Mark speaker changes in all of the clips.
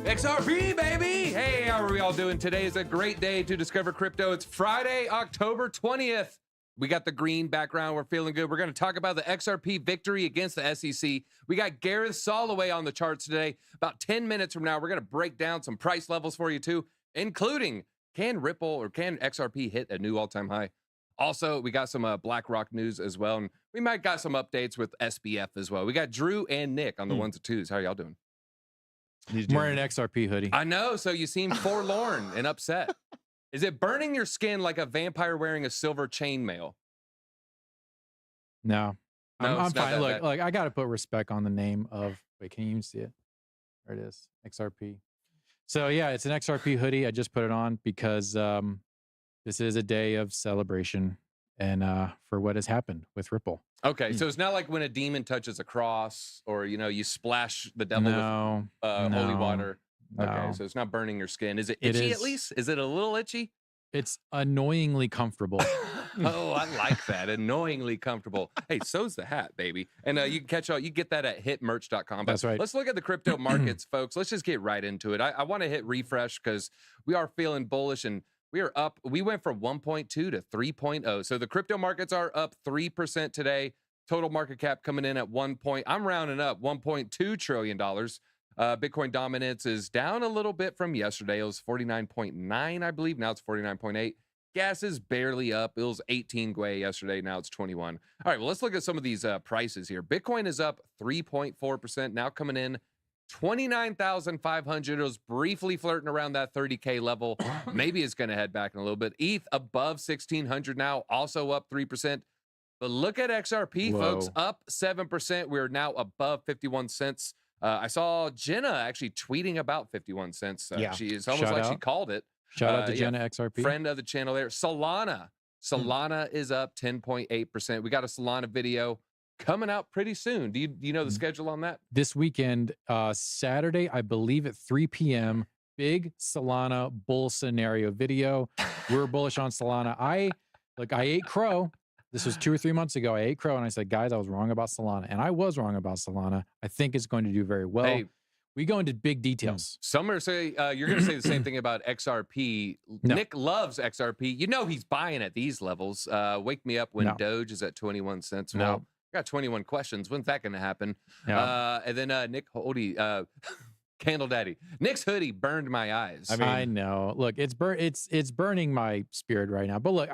Speaker 1: XRP, baby! Hey, how are we all doing? Today is a great day to discover crypto. It's Friday, October 20th. We got the green background. We're feeling good. We're going to talk about the XRP victory against the SEC. We got Gareth Soloway on the charts today. About 10 minutes from now, we're going to break down some price levels for you too, including can Ripple or can XRP hit a new all-time high? Also, we got some BlackRock news as well, and we might got some updates with SBF as well. We got Drew and Nick on the ones and twos. How are y'all doing?
Speaker 2: I'm wearing an XRP hoodie.
Speaker 1: I know, so you seem forlorn and upset. Is it burning your skin like a vampire wearing a silver chainmail?
Speaker 2: No, I'm fine. Look,
Speaker 1: bad.
Speaker 2: I got to put respect on the name of. Wait, can you even see it? There it is, XRP. So yeah, it's an XRP hoodie. I just put it on because this is a day of celebration and for what has happened with Ripple.
Speaker 1: Okay, so it's not like when a demon touches a cross, or you splash the devil with holy water. Okay, so it's not burning your skin. Is it itchy at least? Is it a little itchy?
Speaker 2: It's annoyingly comfortable.
Speaker 1: Oh, I like that. Annoyingly comfortable. Hey, so's the hat, baby. And you can catch all, you get that at hitmerch.com.
Speaker 2: That's right.
Speaker 1: Let's look at the crypto markets, folks. Let's just get right into it. I want to hit refresh because we are feeling bullish and we are up. We went from 1.2 to 3.0. So the crypto markets are up 3% today. Total market cap coming in at I'm rounding up $1.2 trillion. Bitcoin dominance is down a little bit from yesterday. It was 49.9, I believe. Now it's 49.8. Gas is barely up. It was 18 Gwei yesterday. Now it's 21. All right, well, let's look at some of these prices here. Bitcoin is up 3.4%, now coming in 29,500. It was briefly flirting around that 30K level. Maybe it's going to head back in a little bit. ETH above 1,600 now, also up 3%. But look at XRP, folks, up 7%. We're now above 51 cents. I saw Jenna actually tweeting about 51 cents.
Speaker 2: Yeah.
Speaker 1: It's almost like she called it.
Speaker 2: Shout out to Jenna XRP.
Speaker 1: Friend of the channel there. Solana is up 10.8%. We got a Solana video coming out pretty soon. Do you know the schedule on that?
Speaker 2: This weekend, Saturday, I believe at 3 p.m., big Solana bull scenario video. We're bullish on Solana. I ate crow. This was 2 or 3 months ago. I ate crow and I said, guys, I was wrong about Solana. And I was wrong about Solana. I think it's going to do very well. Hey, we go into big details.
Speaker 1: Some are saying you're going to say the same thing about XRP. No. Nick loves XRP. You know he's buying at these levels. Wake me up when Doge is at 21 cents. Well, I got 21 questions. When's that going to happen? And then Nick Hoodie, Candle Daddy. Nick's hoodie burned my eyes.
Speaker 2: I mean, I know. Look, it's burning my spirit right now. But look,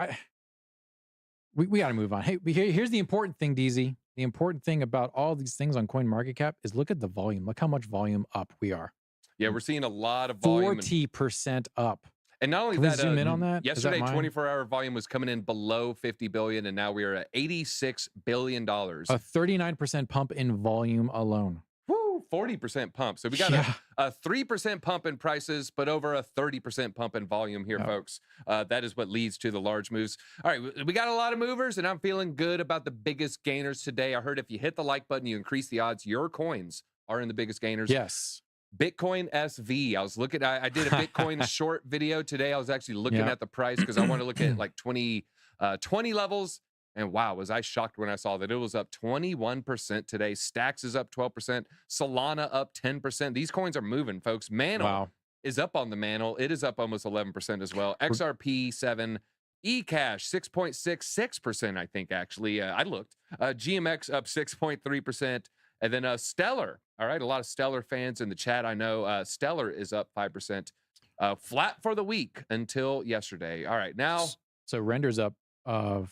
Speaker 2: we got to move on. Hey, here's the important thing, DZ. The important thing about all these things on CoinMarketCap is look at the volume. Look how much volume up we are.
Speaker 1: Yeah, we're seeing a lot of volume.
Speaker 2: 40% up.
Speaker 1: And not only
Speaker 2: Can
Speaker 1: that,
Speaker 2: we zoom in on that?
Speaker 1: Yesterday, 24-hour volume was coming in below 50 billion, and now we are at $86 billion. A
Speaker 2: 39% pump in volume alone.
Speaker 1: Woo, 40% pump. So we got a 3% pump in prices, but over a 30% pump in volume here, folks. That is what leads to the large moves. All right, we got a lot of movers, and I'm feeling good about the biggest gainers today. I heard if you hit the like button, you increase the odds. Your coins are in the biggest gainers.
Speaker 2: Yes.
Speaker 1: Bitcoin SV. I was looking, I did a Bitcoin short video today. I was actually looking at the price because I want to look at like 20 levels. And wow, was I shocked when I saw that it was up 21% today. Stacks is up 12%. Solana up 10%. These coins are moving, folks. Mantle is up on the mantle. It is up almost 11% as well. XRP 7, eCash 6.66%, I think, actually. I looked. GMX up 6.3%. And then Stellar. All right, a lot of Stellar fans in the chat, I know. Stellar is up 5%. Flat for the week until yesterday. All right, now.
Speaker 2: So Render's up 12.7%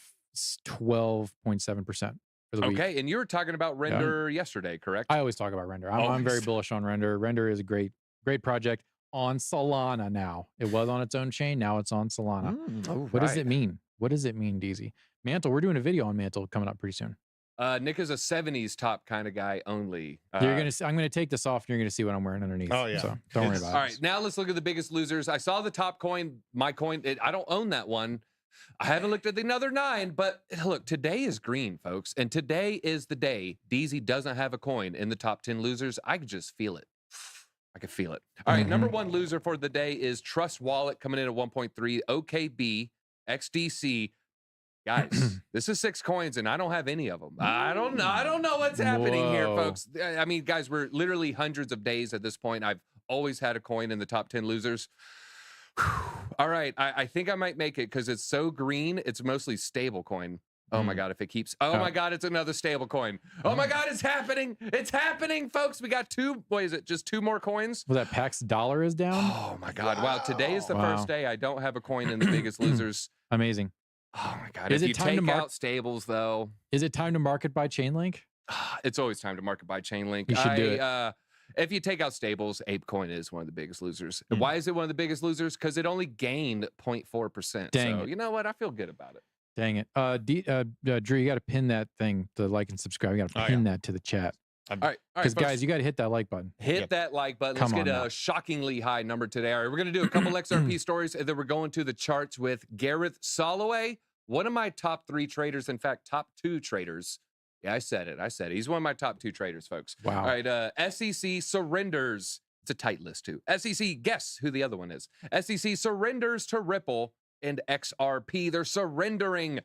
Speaker 2: for the week.
Speaker 1: Okay, and you were talking about Render yesterday, correct?
Speaker 2: I always talk about Render. I'm very bullish on Render. Render is a great project on Solana now. It was on its own chain. Now it's on Solana. What does it mean? What does it mean, DZ? Mantle, we're doing a video on Mantle coming up pretty soon.
Speaker 1: Nick is a 70s top kind of guy only.
Speaker 2: I'm gonna take this off and you're gonna see what I'm wearing underneath. Oh yeah. So don't worry about it.
Speaker 1: All right, now let's look at the biggest losers. I saw the top coin, my coin. I don't own that one. I haven't looked at the other 9, but look, today is green, folks. And today is the day DZ doesn't have a coin in the top 10 losers. I could just feel it. I can feel it. All right, number 1 loser for the day is Trust Wallet coming in at 1.3, OKB, XDC. Guys, this is 6 coins and I don't have any of them. I don't know what's happening here, folks. I mean, guys, we're literally hundreds of days at this point. I've always had a coin in the top 10 losers. All right, I think I might make it because it's so green. It's mostly stable coin. Oh my God, if it keeps, oh my God, it's another stable coin. Oh my God, it's happening. It's happening, folks. We got what is it? Just 2 more coins?
Speaker 2: Well, that PAX dollar is down.
Speaker 1: Oh my God. Wow. Today is the first day I don't have a coin in the biggest losers.
Speaker 2: Amazing.
Speaker 1: Oh my God.
Speaker 2: Is
Speaker 1: if
Speaker 2: it
Speaker 1: you
Speaker 2: time to
Speaker 1: take out stables though.
Speaker 2: Is it time to market by Chainlink?
Speaker 1: It's always time to market by Chainlink.
Speaker 2: You should do it.
Speaker 1: If you take out stables, ApeCoin is one of the biggest losers. Why is it one of the biggest losers? Because it only gained 0.4%.
Speaker 2: Dang
Speaker 1: so
Speaker 2: it.
Speaker 1: You know what? I feel good about it.
Speaker 2: Dang it. Drew, you got to pin that thing, the like and subscribe. You got to pin that to the chat.
Speaker 1: All right.
Speaker 2: Because guys, you got to hit that like button.
Speaker 1: Hit that like button. Let's get a shockingly high number today. All right, we're going to do a couple XRP stories, and then we're going to the charts with Gareth Soloway, one of my top 3 traders. In fact, top 2 traders. Yeah, I said it. He's one of my top 2 traders, folks.
Speaker 2: Wow.
Speaker 1: All right, SEC surrenders. It's a tight list, too. SEC, guess who the other one is. SEC surrenders to Ripple and XRP. They're surrendering.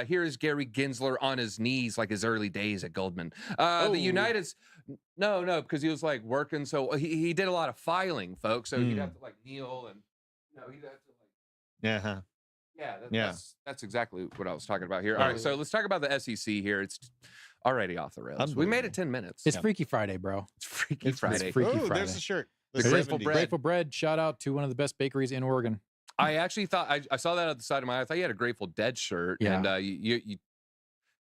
Speaker 1: Here is Gary Gensler on his knees like his early days at Goldman. The United's, no, because he was like working. So he did a lot of filing, folks. So he'd have to like kneel and, he'd have to like. That's exactly what I was talking about here. All right, so let's talk about the SEC here. It's already off the rails. We made it 10 minutes.
Speaker 2: It's Freaky Friday, bro.
Speaker 1: It's Freaky Friday.
Speaker 2: It's Freaky Friday.
Speaker 3: There's the shirt.
Speaker 1: The Grateful Bread.
Speaker 2: Grateful Bread. Shout out to one of the best bakeries in Oregon.
Speaker 1: I actually thought I saw that at the side of my eye. I thought you had a Grateful Dead shirt, and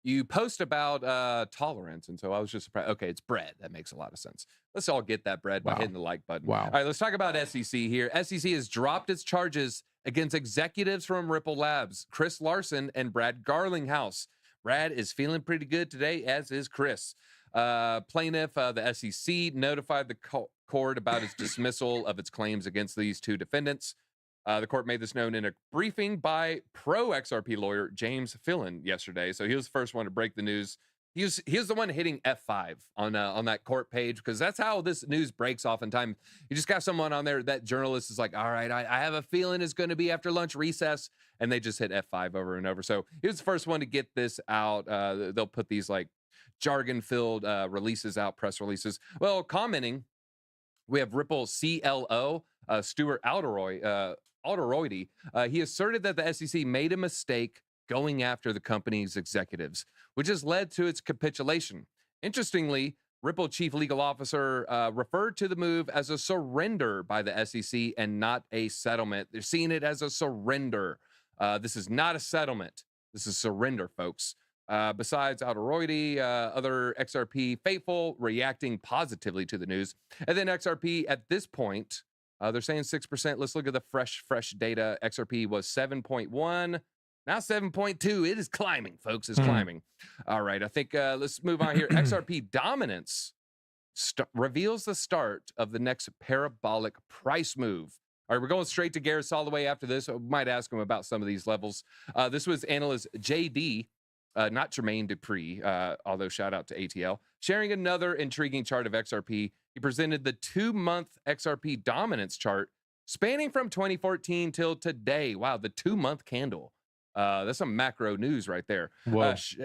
Speaker 1: you post about tolerance, and so I was just surprised. Okay, it's bread. That makes a lot of sense. Let's all get that bread by hitting the like button.
Speaker 2: Wow.
Speaker 1: All right, let's talk about SEC here. SEC has dropped its charges against executives from Ripple Labs, Chris Larson and Brad Garlinghouse. Brad is feeling pretty good today, as is Chris. Plaintiff, the SEC, notified the court about its dismissal of its claims against these 2 defendants. The court made this known in a briefing by pro-XRP lawyer James Fillon yesterday. So he was the first one to break the news. He was the one hitting F5 on that court page, because that's how this news breaks oftentimes. You just got someone on there, that journalist is like, all right, I have a feeling it's going to be after lunch recess, and they just hit F5 over and over. So he was the first one to get this out. They'll put these like jargon-filled releases out, press releases. Well, commenting, we have Ripple CLO, Stuart Alderoide. He asserted that the SEC made a mistake going after the company's executives, which has led to its capitulation. Interestingly, Ripple chief legal officer referred to the move as a surrender by the SEC and not a settlement. They're seeing it as a surrender. This is not a settlement. This is surrender, folks. Besides Alderoide, other XRP faithful reacting positively to the news. And then XRP at this point, they're saying 6%. Let's look at the fresh data. XRP was 7.1. Now 7.2. It is climbing, folks. It's climbing. All right. I think let's move on here. XRP dominance reveals the start of the next parabolic price move. All right, we're going straight to Gareth Soloway after this. I might ask him about some of these levels. This was analyst JD, not Jermaine Dupree, although shout out to ATL, sharing another intriguing chart of XRP. He presented the 2-month XRP dominance chart spanning from 2014 till today. Wow, the 2-month candle. That's some macro news right there.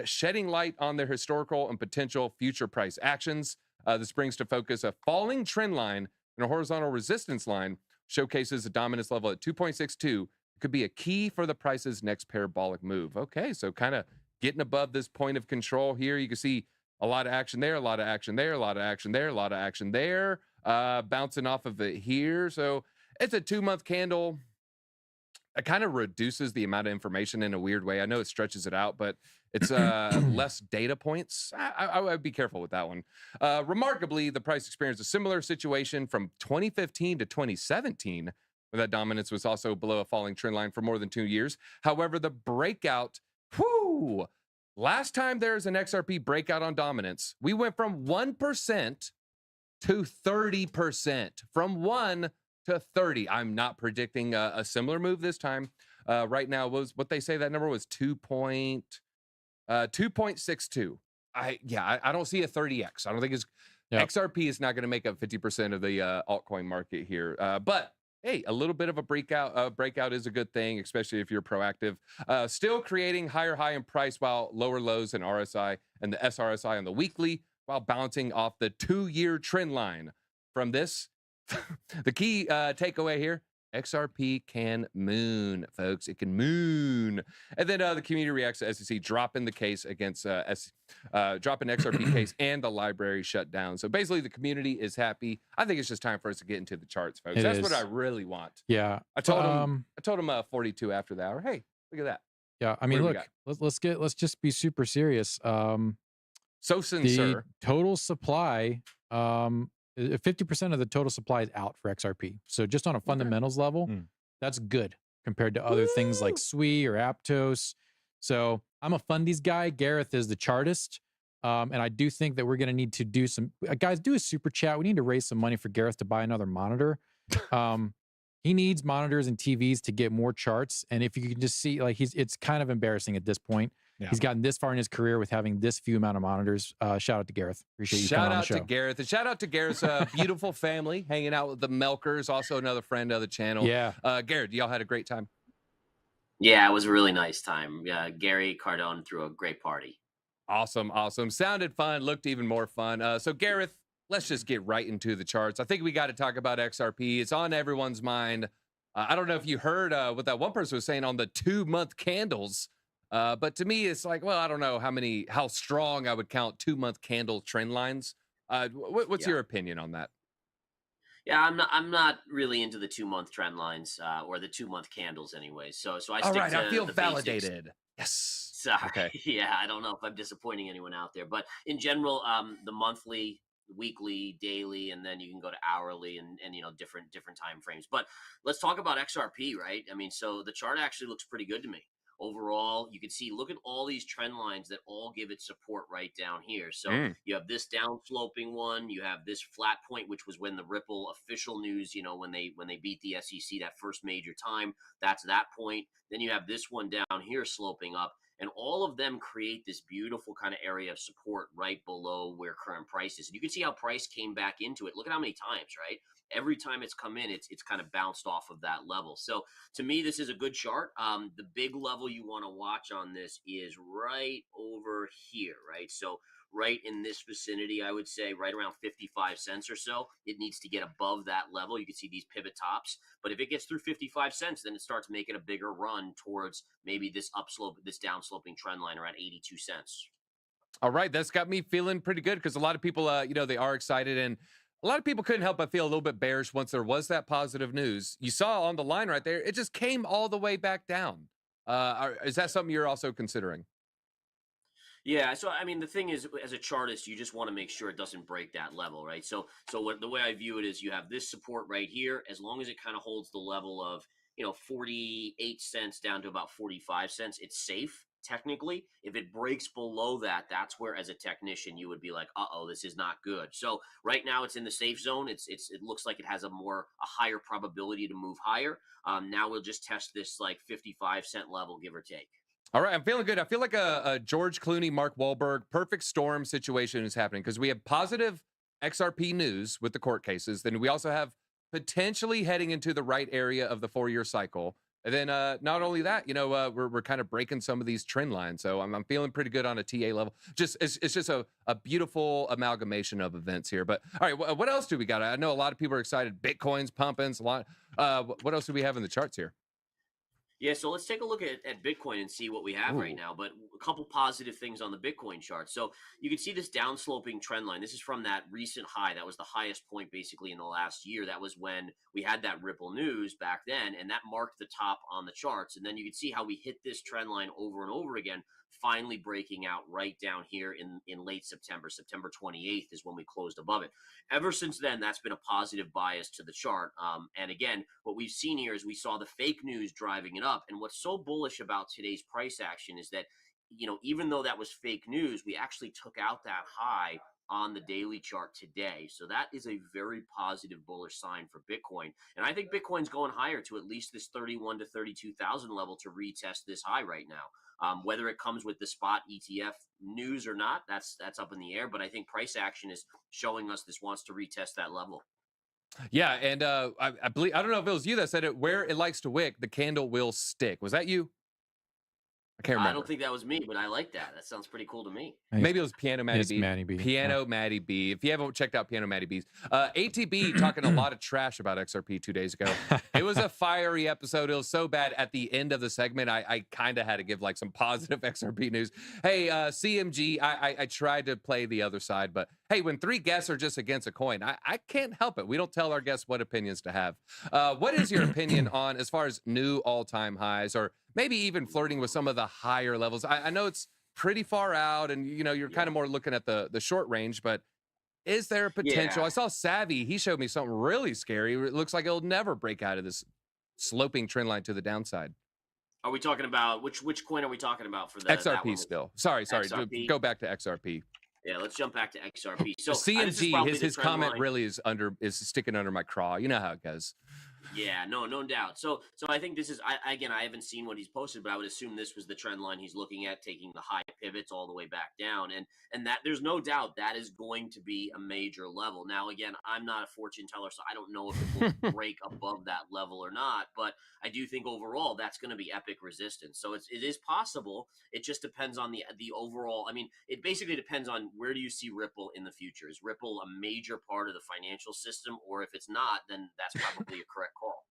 Speaker 1: Shedding light on their historical and potential future price actions. This brings to focus a falling trend line and a horizontal resistance line, showcases a dominance level at 2.62. It could be a key for the price's next parabolic move. Okay, so kind of getting above this point of control here. You can see a lot of action there, a lot of action there, a lot of action there, a lot of action there, bouncing off of it here. So it's a 2-month candle. It kind of reduces the amount of information in a weird way. I know it stretches it out, but it's less data points. I would be careful with that one. Remarkably, the price experienced a similar situation from 2015 to 2017, where that dominance was also below a falling trend line for more than 2 years. However, the breakout, last time there was an XRP breakout on dominance, we went from 1% to 30%. From 1 to 30. I'm not predicting a similar move this time. Right now, was what they say that number was 2.62. I don't see a 30x. I don't think XRP is not going to make up 50% of the altcoin market here. But hey, a little bit of a breakout is a good thing, especially if you're proactive. Still creating higher high in price while lower lows in RSI and the SRSI on the weekly, while bouncing off the 2-year trend line. From this, The key takeaway here: XRP can moon, folks. It can moon. And then the community reacts to SEC dropping the case against dropping XRP case and the library shut down. So basically, the community is happy. I think it's just time for us to get into the charts, folks.
Speaker 2: It
Speaker 1: That's what I
Speaker 2: is.
Speaker 1: really want.
Speaker 2: Yeah.
Speaker 1: I told him. I told him 42 after the hour. Hey, look at that.
Speaker 2: Yeah. I
Speaker 1: What
Speaker 2: mean,
Speaker 1: do we
Speaker 2: look,
Speaker 1: got?
Speaker 2: let's just be super serious.
Speaker 1: So
Speaker 2: The
Speaker 1: sincere.
Speaker 2: total supply, 50% of the total supply is out for XRP. So just on a fundamentals level, that's good compared to other things like SWE or Aptos. So I'm a fundies guy. Gareth is the chartist. And I do think that we're going to need to do some, guys, do a super chat. We need to raise some money for Gareth to buy another monitor. He needs monitors and TVs to get more charts. And if you can just see, like, it's kind of embarrassing at this point. Yeah. He's gotten this far in his career with having this few amount of monitors. Shout out to Gareth. Appreciate you coming on the show.
Speaker 1: Shout out to Gareth. And shout out to Gareth's beautiful family hanging out with the Melkers, also another friend of the channel.
Speaker 2: Yeah.
Speaker 1: Gareth, y'all had a great time.
Speaker 3: Yeah, it was a really nice time. Yeah, Gary Cardone threw a great party.
Speaker 1: Awesome. Sounded fun, looked even more fun. So Gareth, let's just get right into the charts. I think we got to talk about XRP. It's on everyone's mind. I don't know if you heard what that one person was saying on the 2-month candles. But to me, it's like, well, I don't know how strong I would count 2-month candle trend lines. What's your opinion on that?
Speaker 3: Yeah, I'm not really into the 2-month trend lines or the 2-month candles anyway. So I
Speaker 1: All
Speaker 3: stick
Speaker 1: right,
Speaker 3: to
Speaker 1: I feel
Speaker 3: the
Speaker 1: validated.
Speaker 3: Basics.
Speaker 1: Yes.
Speaker 3: Sorry.
Speaker 1: Okay.
Speaker 3: Yeah, I don't know if I'm disappointing anyone out there, but in general, the monthly, weekly, daily, and then you can go to hourly and different time frames. But let's talk about XRP, right? I mean, so the chart actually looks pretty good to me. Overall, you can see, look at all these trend lines that all give it support right down here. So you have this down sloping one, you have this flat point, which was when the Ripple official news, when they beat the SEC that first major time, that's that point. Then you have this one down here sloping up. And all of them create this beautiful kind of area of support right below where current price is. And you can see how price came back into it. Look at how many times, right? Every time it's come in, it's kind of bounced off of that level. So to me, this is a good chart. The big level you want to watch on this is right over here, right? So right in this vicinity, I would say right around 55 cents or so. It needs to get above that level. You can see these pivot tops, but if it gets through 55 cents, then it starts making a bigger run towards maybe this upslope, this downsloping trend line around 82 cents.
Speaker 1: All right, that's got me feeling pretty good because a lot of people, they are excited, and a lot of people couldn't help but feel a little bit bearish once there was that positive news. You saw on the line right there, it just came all the way back down. Is that something you're also considering?
Speaker 3: Yeah, so I mean, the thing is, as a chartist, you just want to make sure it doesn't break that level, right? So the way I view it is, you have this support right here. As long as it kind of holds the level of 48 cents down to about 45 cents, it's safe technically. If it breaks below that, that's where, as a technician, you would be like, uh-oh, this is not good. So right now it's in the safe zone. It looks like it has a higher probability to move higher. Now we'll just test this like 55-cent level, give or take.
Speaker 1: All right, I'm feeling good. I feel like a George Clooney, Mark Wahlberg, perfect storm situation is happening because we have positive XRP news with the court cases. Then we also have potentially heading into the right area of the 4-year cycle. And then not only that, we're kind of breaking some of these trend lines. So I'm feeling pretty good on a TA level. It's just a beautiful amalgamation of events here. But all right, what else do we got? I know a lot of people are excited. Bitcoin's pumping. A lot. What else do we have in the charts here?
Speaker 3: Yeah, so let's take a look at Bitcoin and see what we have right now. But a couple positive things on the Bitcoin chart. So you can see this downsloping trend line. This is from that recent high. That was the highest point basically in the last year. That was when we had that Ripple news back then, and that marked the top on the charts. And then you can see how we hit this trend line over and over again, finally breaking out right down here in late September. September 28th is when we closed above it. Ever since then, that's been a positive bias to the chart. And again, what we've seen here is we saw the fake news driving it up. And what's so bullish about today's price action is that, even though that was fake news, we actually took out that high on the daily chart today. So that is a very positive bullish sign for Bitcoin. And I think Bitcoin's going higher to at least this 31 to 32,000 level to retest this high right now. Whether it comes with the spot ETF news or not, that's up in the air. But I think price action is showing us this wants to retest that level.
Speaker 1: Yeah, and I believe, I don't know if it was you that said it, where it likes to wick, the candle will stick. Was that you? I can't
Speaker 3: I
Speaker 1: remember.
Speaker 3: don't think that was me, but I like that. That sounds pretty cool to me.
Speaker 1: Maybe it was Piano Matty
Speaker 2: It's
Speaker 1: B.
Speaker 2: Manny B.
Speaker 1: Piano Matty B. If you haven't checked out Piano Matty B's, ATB talking a lot of trash about XRP 2 days ago. It was a fiery episode. It was so bad at the end of the segment. I kind of had to give like some positive XRP news. Hey, CMG, I tried to play the other side, but hey, when 3 guests are just against a coin, I can't help it. We don't tell our guests what opinions to have. What is your opinion on as far as new all-time highs, or maybe even flirting with some of the higher levels? I know it's pretty far out, and you're kind of more looking at the short range, but is there a potential?
Speaker 3: Yeah.
Speaker 1: I saw Savvy, he showed me something really scary. It looks like it'll never break out of this sloping trend line to the downside.
Speaker 3: Are we talking about which coin are we talking about for that
Speaker 1: XRP
Speaker 3: one?
Speaker 1: still. Sorry.
Speaker 3: XRP?
Speaker 1: Go back to XRP.
Speaker 3: Yeah, let's jump back to XRP. So this is
Speaker 1: CMG,
Speaker 3: probably the
Speaker 1: his
Speaker 3: trend
Speaker 1: comment
Speaker 3: line.
Speaker 1: really is sticking under my craw. You know how it goes.
Speaker 3: Yeah, no doubt. So I think this is I haven't seen what he's posted, but I would assume this was the trend line he's looking at, taking the high pivots all the way back down, and that there's no doubt that is going to be a major level. Now, again, I'm not a fortune teller, so I don't know if it will break above that level or not, but I do think overall that's going to be epic resistance. So it is possible. It just depends on the overall. I mean, it basically depends on where do you see Ripple in the future. Is Ripple a major part of the financial system, or if it's not, then that's probably a correct call.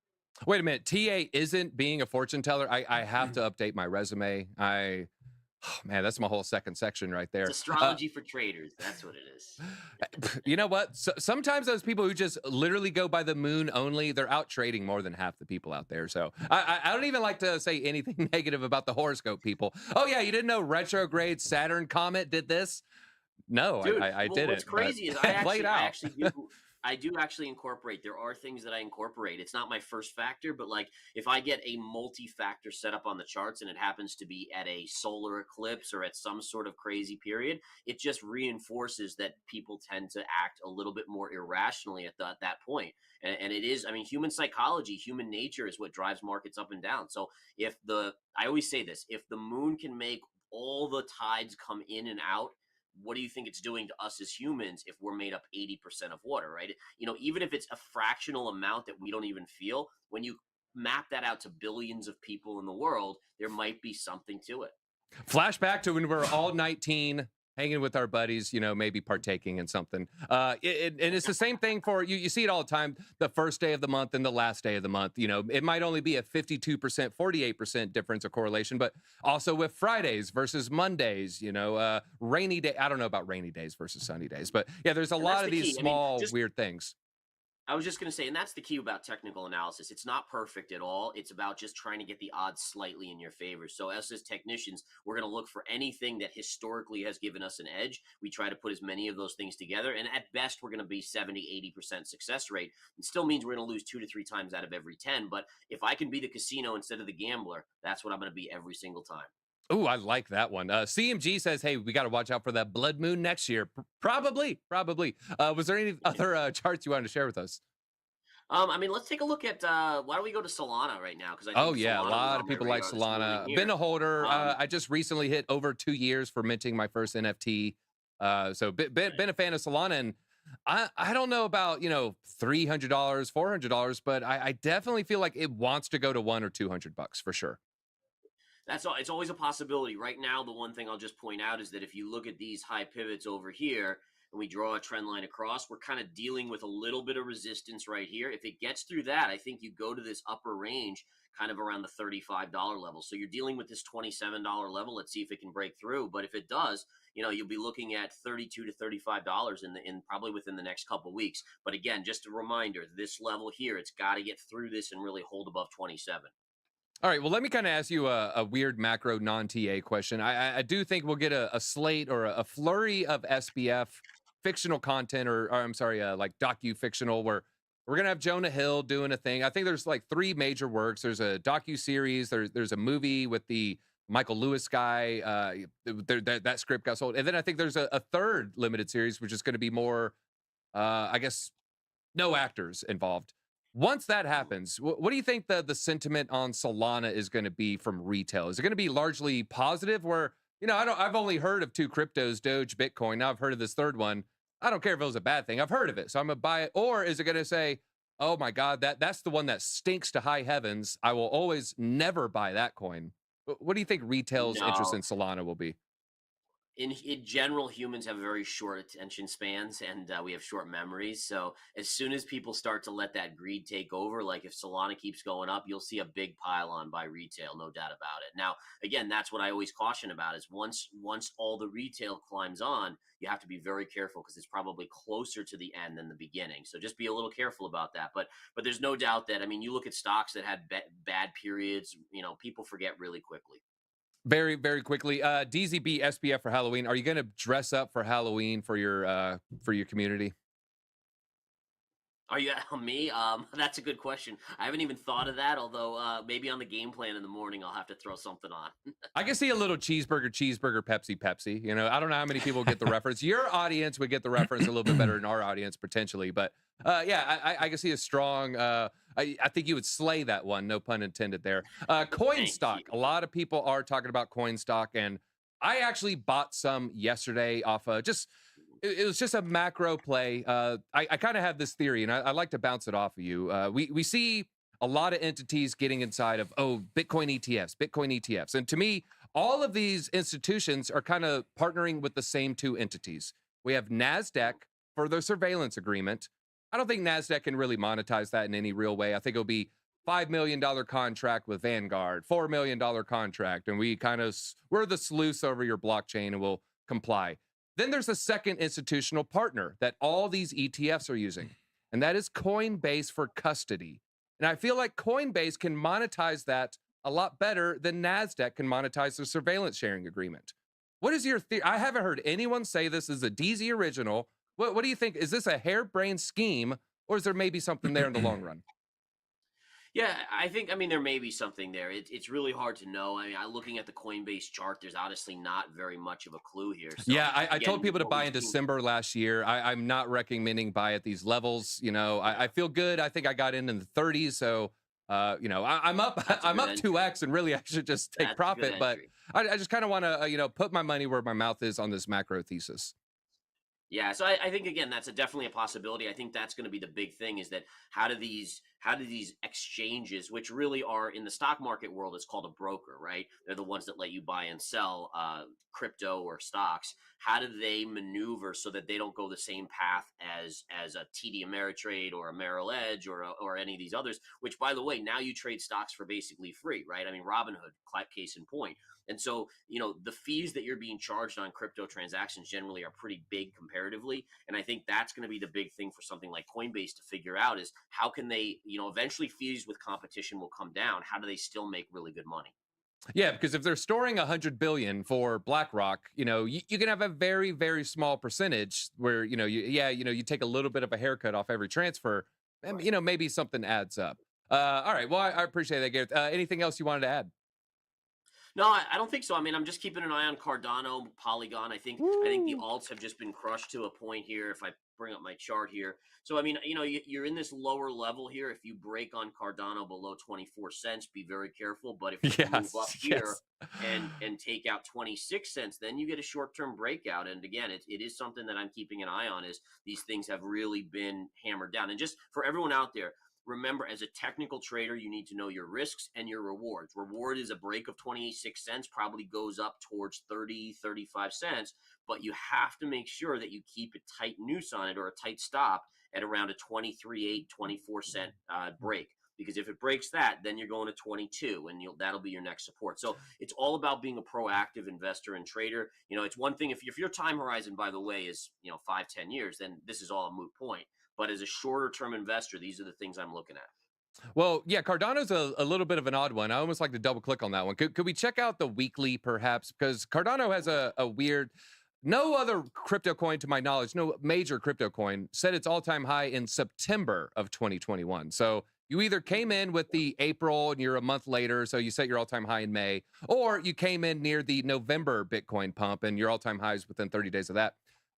Speaker 1: Wait a minute. TA isn't being a fortune teller. I have to update my resume. Oh, man, that's my whole second section right there.
Speaker 3: It's astrology for traders. That's what it is.
Speaker 1: You know what? Sometimes those people who just literally go by the moon only, they're out trading more than half the people out there. So I don't even like to say anything negative about the horoscope people. Oh, yeah, you didn't know retrograde Saturn comet did this? No,
Speaker 3: Dude,
Speaker 1: I didn't.
Speaker 3: What's crazy is I do actually incorporate. There are things that I incorporate. It's not my first factor, but like if I get a multi-factor setup on the charts and it happens to be at a solar eclipse or at some sort of crazy period, it just reinforces that people tend to act a little bit more irrationally at that point. And it is, I mean, human psychology, human nature is what drives markets up and down. So I always say this, if the moon can make all the tides come in and out, what do you think it's doing to us as humans if we're made up 80% of water, right? Even if it's a fractional amount that we don't even feel, when you map that out to billions of people in the world, there might be something to it.
Speaker 1: Flashback to when we were all 19, hanging with our buddies, maybe partaking in something. And it's the same thing for you see it all the time, the first day of the month and the last day of the month. It might only be a 52%, 48% difference of correlation, but also with Fridays versus Mondays, rainy day. I don't know about rainy days versus sunny days, but yeah, there's a lot of these small weird things.
Speaker 3: I was just going to say, and that's the key about technical analysis. It's not perfect at all. It's about just trying to get the odds slightly in your favor. So as technicians, we're going to look for anything that historically has given us an edge. We try to put as many of those things together. And at best, we're going to be 70, 80% success rate. It still means we're going to lose 2 to 3 times out of every 10. But if I can be the casino instead of the gambler, that's what I'm going to be every single time.
Speaker 1: Oh, I like that one. CMG says, hey, we got to watch out for that blood moon next year. Probably. Was there any other charts you wanted to share with us?
Speaker 3: I mean, let's take a look at, why don't we go to Solana right now? Because
Speaker 1: a lot of people like Solana. Been a holder. I just recently hit over 2 years for minting my first NFT. So been a fan of Solana, and I don't know about, $300, $400, but I definitely feel like it wants to go to $100 or $200 for sure.
Speaker 3: That's all. It's always a possibility. Right now, the one thing I'll just point out is that if you look at these high pivots over here and we draw a trend line across, we're kind of dealing with a little bit of resistance right here. If it gets through that, I think you go to this upper range kind of around the $35 level. So you're dealing with this $27 level. Let's see if it can break through. But if it does, you'll be looking at $32 to $35 in probably within the next couple of weeks. But again, just a reminder, this level here, it's got to get through this and really hold above 27.
Speaker 1: All right, well, let me kind of ask you a weird macro non-TA question. I do think we'll get a slate or a flurry of SBF fictional content, or I'm sorry, like docu-fictional, where we're going to have Jonah Hill doing a thing. I think there's like 3 major works. There's a docu-series, there's a movie with the Michael Lewis guy. That script got sold. And then I think there's a third limited series, which is going to be more, I guess, no actors involved. Once that happens, what do you think the sentiment on Solana is going to be from retail? Is it going to be largely positive where, I've only heard of 2 cryptos, Doge, Bitcoin. Now I've heard of this third one. I don't care if it was a bad thing. I've heard of it, so I'm going to buy it. Or is it going to say, oh my God, that's the one that stinks to high heavens. I will always never buy that coin. What do you think retail's interest
Speaker 3: No.
Speaker 1: in Solana will be?
Speaker 3: In general, humans have very short attention spans, and we have short memories. So as soon as people start to let that greed take over, like if Solana keeps going up, you'll see a big pile on by retail, no doubt about it. Now, again, that's what I always caution about is once all the retail climbs on, you have to be very careful because it's probably closer to the end than the beginning. So just be a little careful about that. But there's no doubt that, I mean, you look at stocks that had bad periods, people forget really quickly.
Speaker 1: Very, very quickly, DZB SPF for Halloween. Are you going to dress up for Halloween for your community?
Speaker 3: Are you me? That's a good question. I haven't even thought of that. Although maybe on the game plan in the morning, I'll have to throw something on.
Speaker 1: I can see a little cheeseburger, Pepsi, Pepsi. I don't know how many people get the reference. Your audience would get the reference a little bit better than our audience potentially, but yeah, I can see a strong. I think you would slay that one. No pun intended there. Coin
Speaker 3: Thank you.
Speaker 1: stock. A lot of people are talking about coin stock, and I actually bought some yesterday off just. It was just a macro play. I kind of have this theory, and I like to bounce it off of you. We see a lot of entities getting inside of Bitcoin ETFs, and to me, all of these institutions are kind of partnering with the same two entities. We have Nasdaq for the surveillance agreement. I don't think Nasdaq can really monetize that in any real way. I think it'll be $5 million contract with Vanguard, $4 million contract, and we're the sleuths over your blockchain, and we'll comply. Then there's a second institutional partner that all these ETFs are using, and that is Coinbase for custody. And I feel like Coinbase can monetize that a lot better than NASDAQ can monetize their surveillance sharing agreement. What is your theory? I haven't heard anyone say this is a DZ original. What do you think? Is this a harebrained scheme, or is there maybe something there in the long run?
Speaker 3: Yeah, I mean, there may be something there. It's really hard to know. I mean, looking at the Coinbase chart, there's honestly not very much of a clue here. So
Speaker 1: Yeah, I told
Speaker 3: again,
Speaker 1: people to
Speaker 3: what
Speaker 1: buy
Speaker 3: we've
Speaker 1: in
Speaker 3: seen,
Speaker 1: December last year. I'm not recommending buy at these levels. I feel good. I think I got in the 30s, so I'm up.
Speaker 3: that's a
Speaker 1: I'm
Speaker 3: good
Speaker 1: up
Speaker 3: entry.
Speaker 1: 2x, and really I should just take
Speaker 3: That's a good
Speaker 1: profit. But
Speaker 3: entry.
Speaker 1: I just kind of want to put my money where my mouth is on this macro thesis.
Speaker 3: Yeah, so I think again that's definitely a possibility. I think that's going to be the big thing is that how do these exchanges, which really are in the stock market world, it's called a broker, right? They're the ones that let you buy and sell crypto or stocks. How do they maneuver so that they don't go the same path as a TD Ameritrade or a Merrill Edge or any of these others? Which, by the way, now you trade stocks for basically free, right? I mean, Robinhood, case in point. And so, the fees that you're being charged on crypto transactions generally are pretty big comparatively. And I think that's going to be the big thing for something like Coinbase to figure out is how can they, eventually fees with competition will come down. How do they still make really good money?
Speaker 1: Yeah, because if they're storing 100 billion for BlackRock, you can have a very, very small percentage where you take a little bit of a haircut off every transfer, and
Speaker 3: Right.
Speaker 1: maybe something adds up. All right, well, I appreciate that, Gareth. Anything else you wanted to add?
Speaker 3: No, I don't think so. I mean, I'm just keeping an eye on Cardano, Polygon. I think the
Speaker 1: Woo!
Speaker 3: alts have just been crushed to a point here. If I bring up my chart here, so I mean, you're in this lower level here. If you break on Cardano below 24 cents, be very careful. But if you can move up
Speaker 1: Yes,
Speaker 3: here
Speaker 1: yes.
Speaker 3: and take out 26 cents, then you get a short term breakout. And again, it is something that I'm keeping an eye on. Is these things have really been hammered down. And just for everyone out there, remember, as a technical trader, you need to know your risks and your rewards. Reward is a break of 26 cents, probably goes up towards 30, 35 cents, but you have to make sure that you keep a tight noose on it or a tight stop at around a 23.8, 24 cent break. Because if it breaks that, then you're going to 22, and that'll be your next support. So it's all about being a proactive investor and trader. It's one thing if your time horizon, by the way, is 5, 10 years, then this is all a moot point. But as a shorter term investor, these are the things I'm looking at.
Speaker 1: Well, yeah, Cardano's a little bit of an odd one. I almost like to double click on that one. Could we check out the weekly perhaps? Because Cardano has a weird, no other crypto coin to my knowledge, no major crypto coin set its all time high in September of 2021. So you either came in with the April and you're a month later, so you set your all time high in May, or you came in near the November Bitcoin pump and your all time highs within 30 days of that.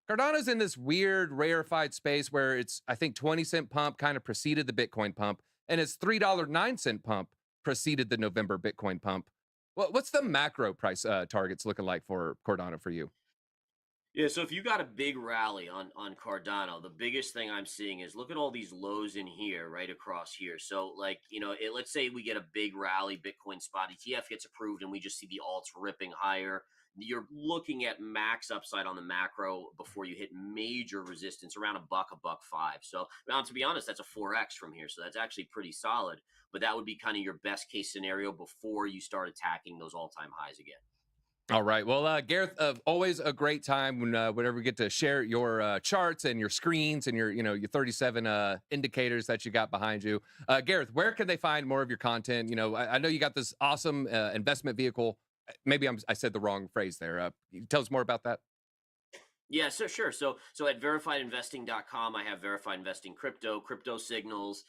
Speaker 1: Cardano's in this weird rarefied space where it's, I think, 20-cent pump kind of preceded the Bitcoin pump, and its $3.09 pump preceded the November Bitcoin pump. What's the macro price targets looking like for Cardano for you?
Speaker 3: Yeah, so if you got a big rally on Cardano, the biggest thing I'm seeing is look at all these lows in here, right across here. So, like, let's say we get a big rally, Bitcoin spot ETF gets approved, and we just see the alts ripping higher. You're looking at max upside on the macro before you hit major resistance around a buck five. So, now to be honest, that's a 4x from here. So that's actually pretty solid. But that would be kind of your best case scenario before you start attacking those all-time highs again.
Speaker 1: All right. Well, Gareth, always a great time whenever we get to share your charts and your screens and your 37 indicators that you got behind you. Gareth, where can they find more of your content? I know you got this awesome investment vehicle. Maybe I said the wrong phrase there. Tell us more about that.
Speaker 3: Yeah, so sure. So at verifiedinvesting.com, I have verified investing crypto signals,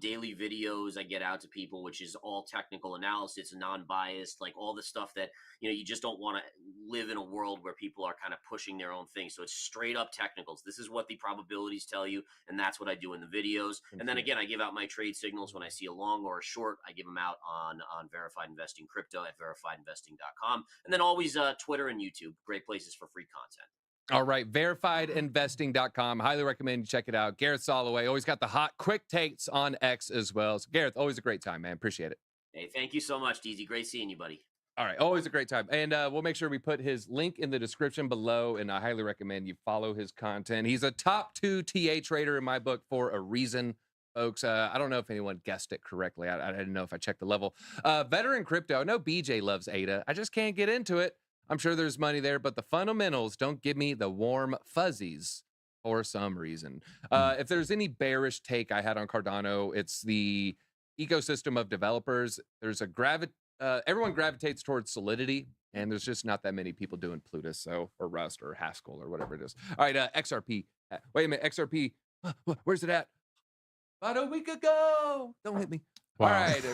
Speaker 3: daily videos I get out to people, which is all technical analysis, non-biased, like all the stuff that, you just don't want to live in a world where people are kind of pushing their own thing. So it's straight up technicals. This is what the probabilities tell you, and that's what I do in the videos. And then again, I give out my trade signals when I see a long or a short. I give them out on verified investing crypto at verifiedinvesting.com. And then always Twitter and YouTube, great places for free content.
Speaker 1: All right, verifiedinvesting.com. Highly recommend you check it out. Gareth Soloway, always got the hot, quick takes on X as well. So, Gareth, always a great time, man. Appreciate it.
Speaker 3: Hey, thank you so much, DZ. Great seeing you, buddy.
Speaker 1: All right, always a great time. And we'll make sure we put his link in the description below, and I highly recommend you follow his content. He's a top 2 TA trader in my book for a reason, folks. I don't know if anyone guessed it correctly. I didn't know if I checked the level. Veteran crypto. I know BJ loves ADA. I just can't get into it. I'm sure there's money there, but the fundamentals don't give me the warm fuzzies for some reason. If there's any bearish take I had on Cardano, it's the ecosystem of developers. There's everyone gravitates towards Solidity, and there's just not that many people doing Plutus, or Rust or Haskell or whatever it is. All right, XRP. Wait a minute, XRP. Where's it at? About a week ago. Don't hit me. Wow. All right,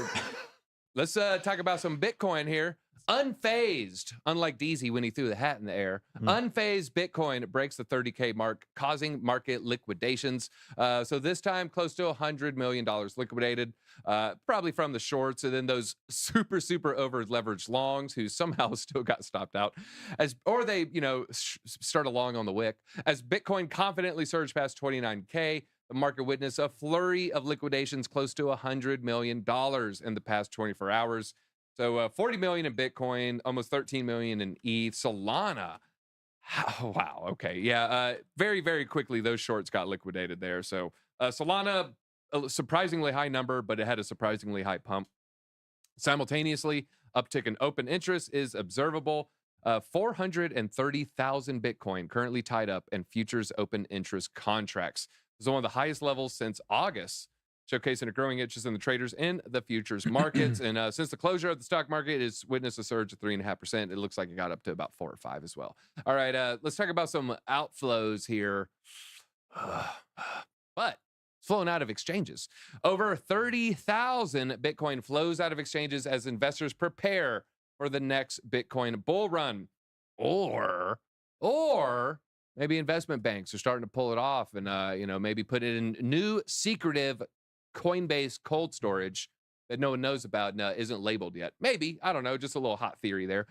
Speaker 1: let's talk about some Bitcoin here. Unfazed, unlike DZ when he threw the hat in the air, unfazed Bitcoin breaks the 30K mark, causing market liquidations. So this time, close to $100 million liquidated, probably from the shorts, and then those super over leveraged longs who somehow still got stopped out, or they start a long on the wick. As Bitcoin confidently surged past 29K, the market witnessed a flurry of liquidations close to $100 million in the past 24 hours. So 40 million in Bitcoin, almost 13 million in ETH. Solana. Oh, wow. Okay. Yeah. Very quickly, those shorts got liquidated there. So Solana, a surprisingly high number, but it had a surprisingly high pump. Simultaneously, uptick in open interest is observable. 430,000 Bitcoin currently tied up in futures open interest contracts. This is one of the highest levels since August, showcasing a growing interest in the traders in the futures markets. And since the closure of the stock market, it's witnessed a surge of 3.5%. It looks like it got up to about 4 or 5 as well. All right, let's talk about some outflows here. But it's flowing out of exchanges. Over 30,000 Bitcoin flows out of exchanges as investors prepare for the next Bitcoin bull run. Or maybe investment banks are starting to pull it off and maybe put it in new secretive Coinbase cold storage that no one knows about and isn't labeled yet. Maybe, I don't know, just a little hot theory there.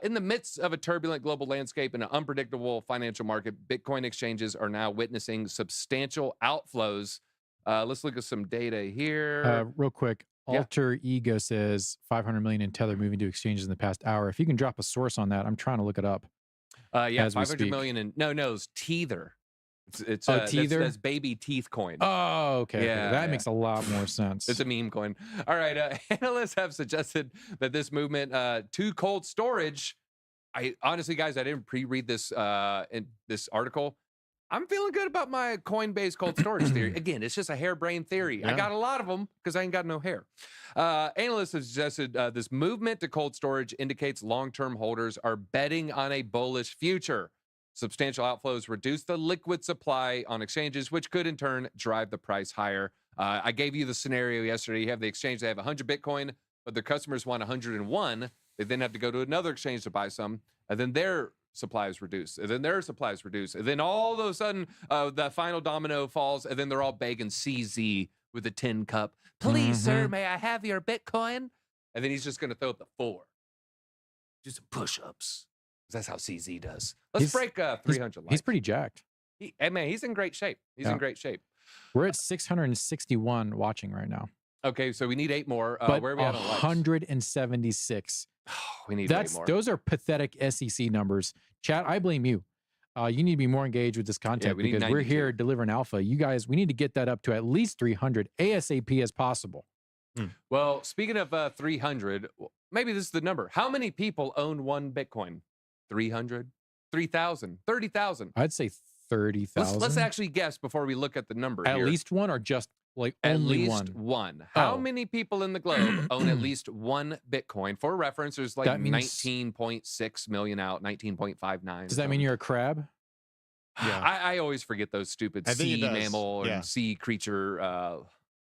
Speaker 1: In the midst of a turbulent global landscape and an unpredictable financial market, Bitcoin exchanges are now witnessing substantial outflows. Let's look at some data here.
Speaker 2: Real quick, Alter Ego says 500 million in Tether moving to exchanges in the past hour. If you can drop a source on that, I'm trying to look it up.
Speaker 1: 500 million in it's Tether. It's
Speaker 2: Tether?
Speaker 1: that's baby teeth coin.
Speaker 2: Oh, okay. Yeah, that makes a lot more sense.
Speaker 1: It's a meme coin. All right. Analysts have suggested that this movement to cold storage. I honestly, guys, I didn't pre-read this in this article. I'm feeling good about my Coinbase cold storage theory. Again, it's just a harebrained theory. Yeah. I got a lot of them because I ain't got no hair. Analysts have suggested this movement to cold storage indicates long-term holders are betting on a bullish future. Substantial outflows reduce the liquid supply on exchanges, which could in turn drive the price higher. I gave you the scenario yesterday. You have the exchange, they have 100 Bitcoin, but their customers want 101. They then have to go to another exchange to buy some, and then their supply is reduced, and then their supply is reduced, and then all of a sudden the final domino falls, and then they're all begging CZ with a tin cup. Please, sir, may I have your Bitcoin? And then he's just going to throw up the 4. Do some push-ups. That's how CZ does. Let's
Speaker 2: He's-
Speaker 1: break 300 likes.
Speaker 2: He's pretty jacked.
Speaker 1: Hey, man, he's in great shape. He's in great shape.
Speaker 2: We're at 661 watching right now.
Speaker 1: Okay, so we need 8 more.
Speaker 2: But
Speaker 1: Where are we at on likes?
Speaker 2: 176.
Speaker 1: We need way more.
Speaker 2: Those are pathetic SEC numbers. Chat, I blame you. You need to be more engaged with this content
Speaker 1: we need
Speaker 2: because we're
Speaker 1: 92.
Speaker 2: here delivering alpha. You guys, we need to get that up to at least 300 ASAP as possible.
Speaker 1: Well, speaking of 300, maybe this is the number. How many people own one Bitcoin? 300, 3,000, 30,000.
Speaker 2: I'd say 30,000.
Speaker 1: Let's actually guess before we look at the number.
Speaker 2: At
Speaker 1: here.
Speaker 2: least one or just like
Speaker 1: At
Speaker 2: only
Speaker 1: least
Speaker 2: one?
Speaker 1: one. How
Speaker 2: Oh.
Speaker 1: many people in the globe own at least one Bitcoin? For reference, there's like
Speaker 2: That means-
Speaker 1: 19.6 million out, 19.59.
Speaker 2: Does that mean you're a crab?
Speaker 4: Yeah.
Speaker 1: I always forget those stupid
Speaker 4: I think it
Speaker 1: sea
Speaker 4: does.
Speaker 1: mammal
Speaker 4: Yeah.
Speaker 1: and sea creature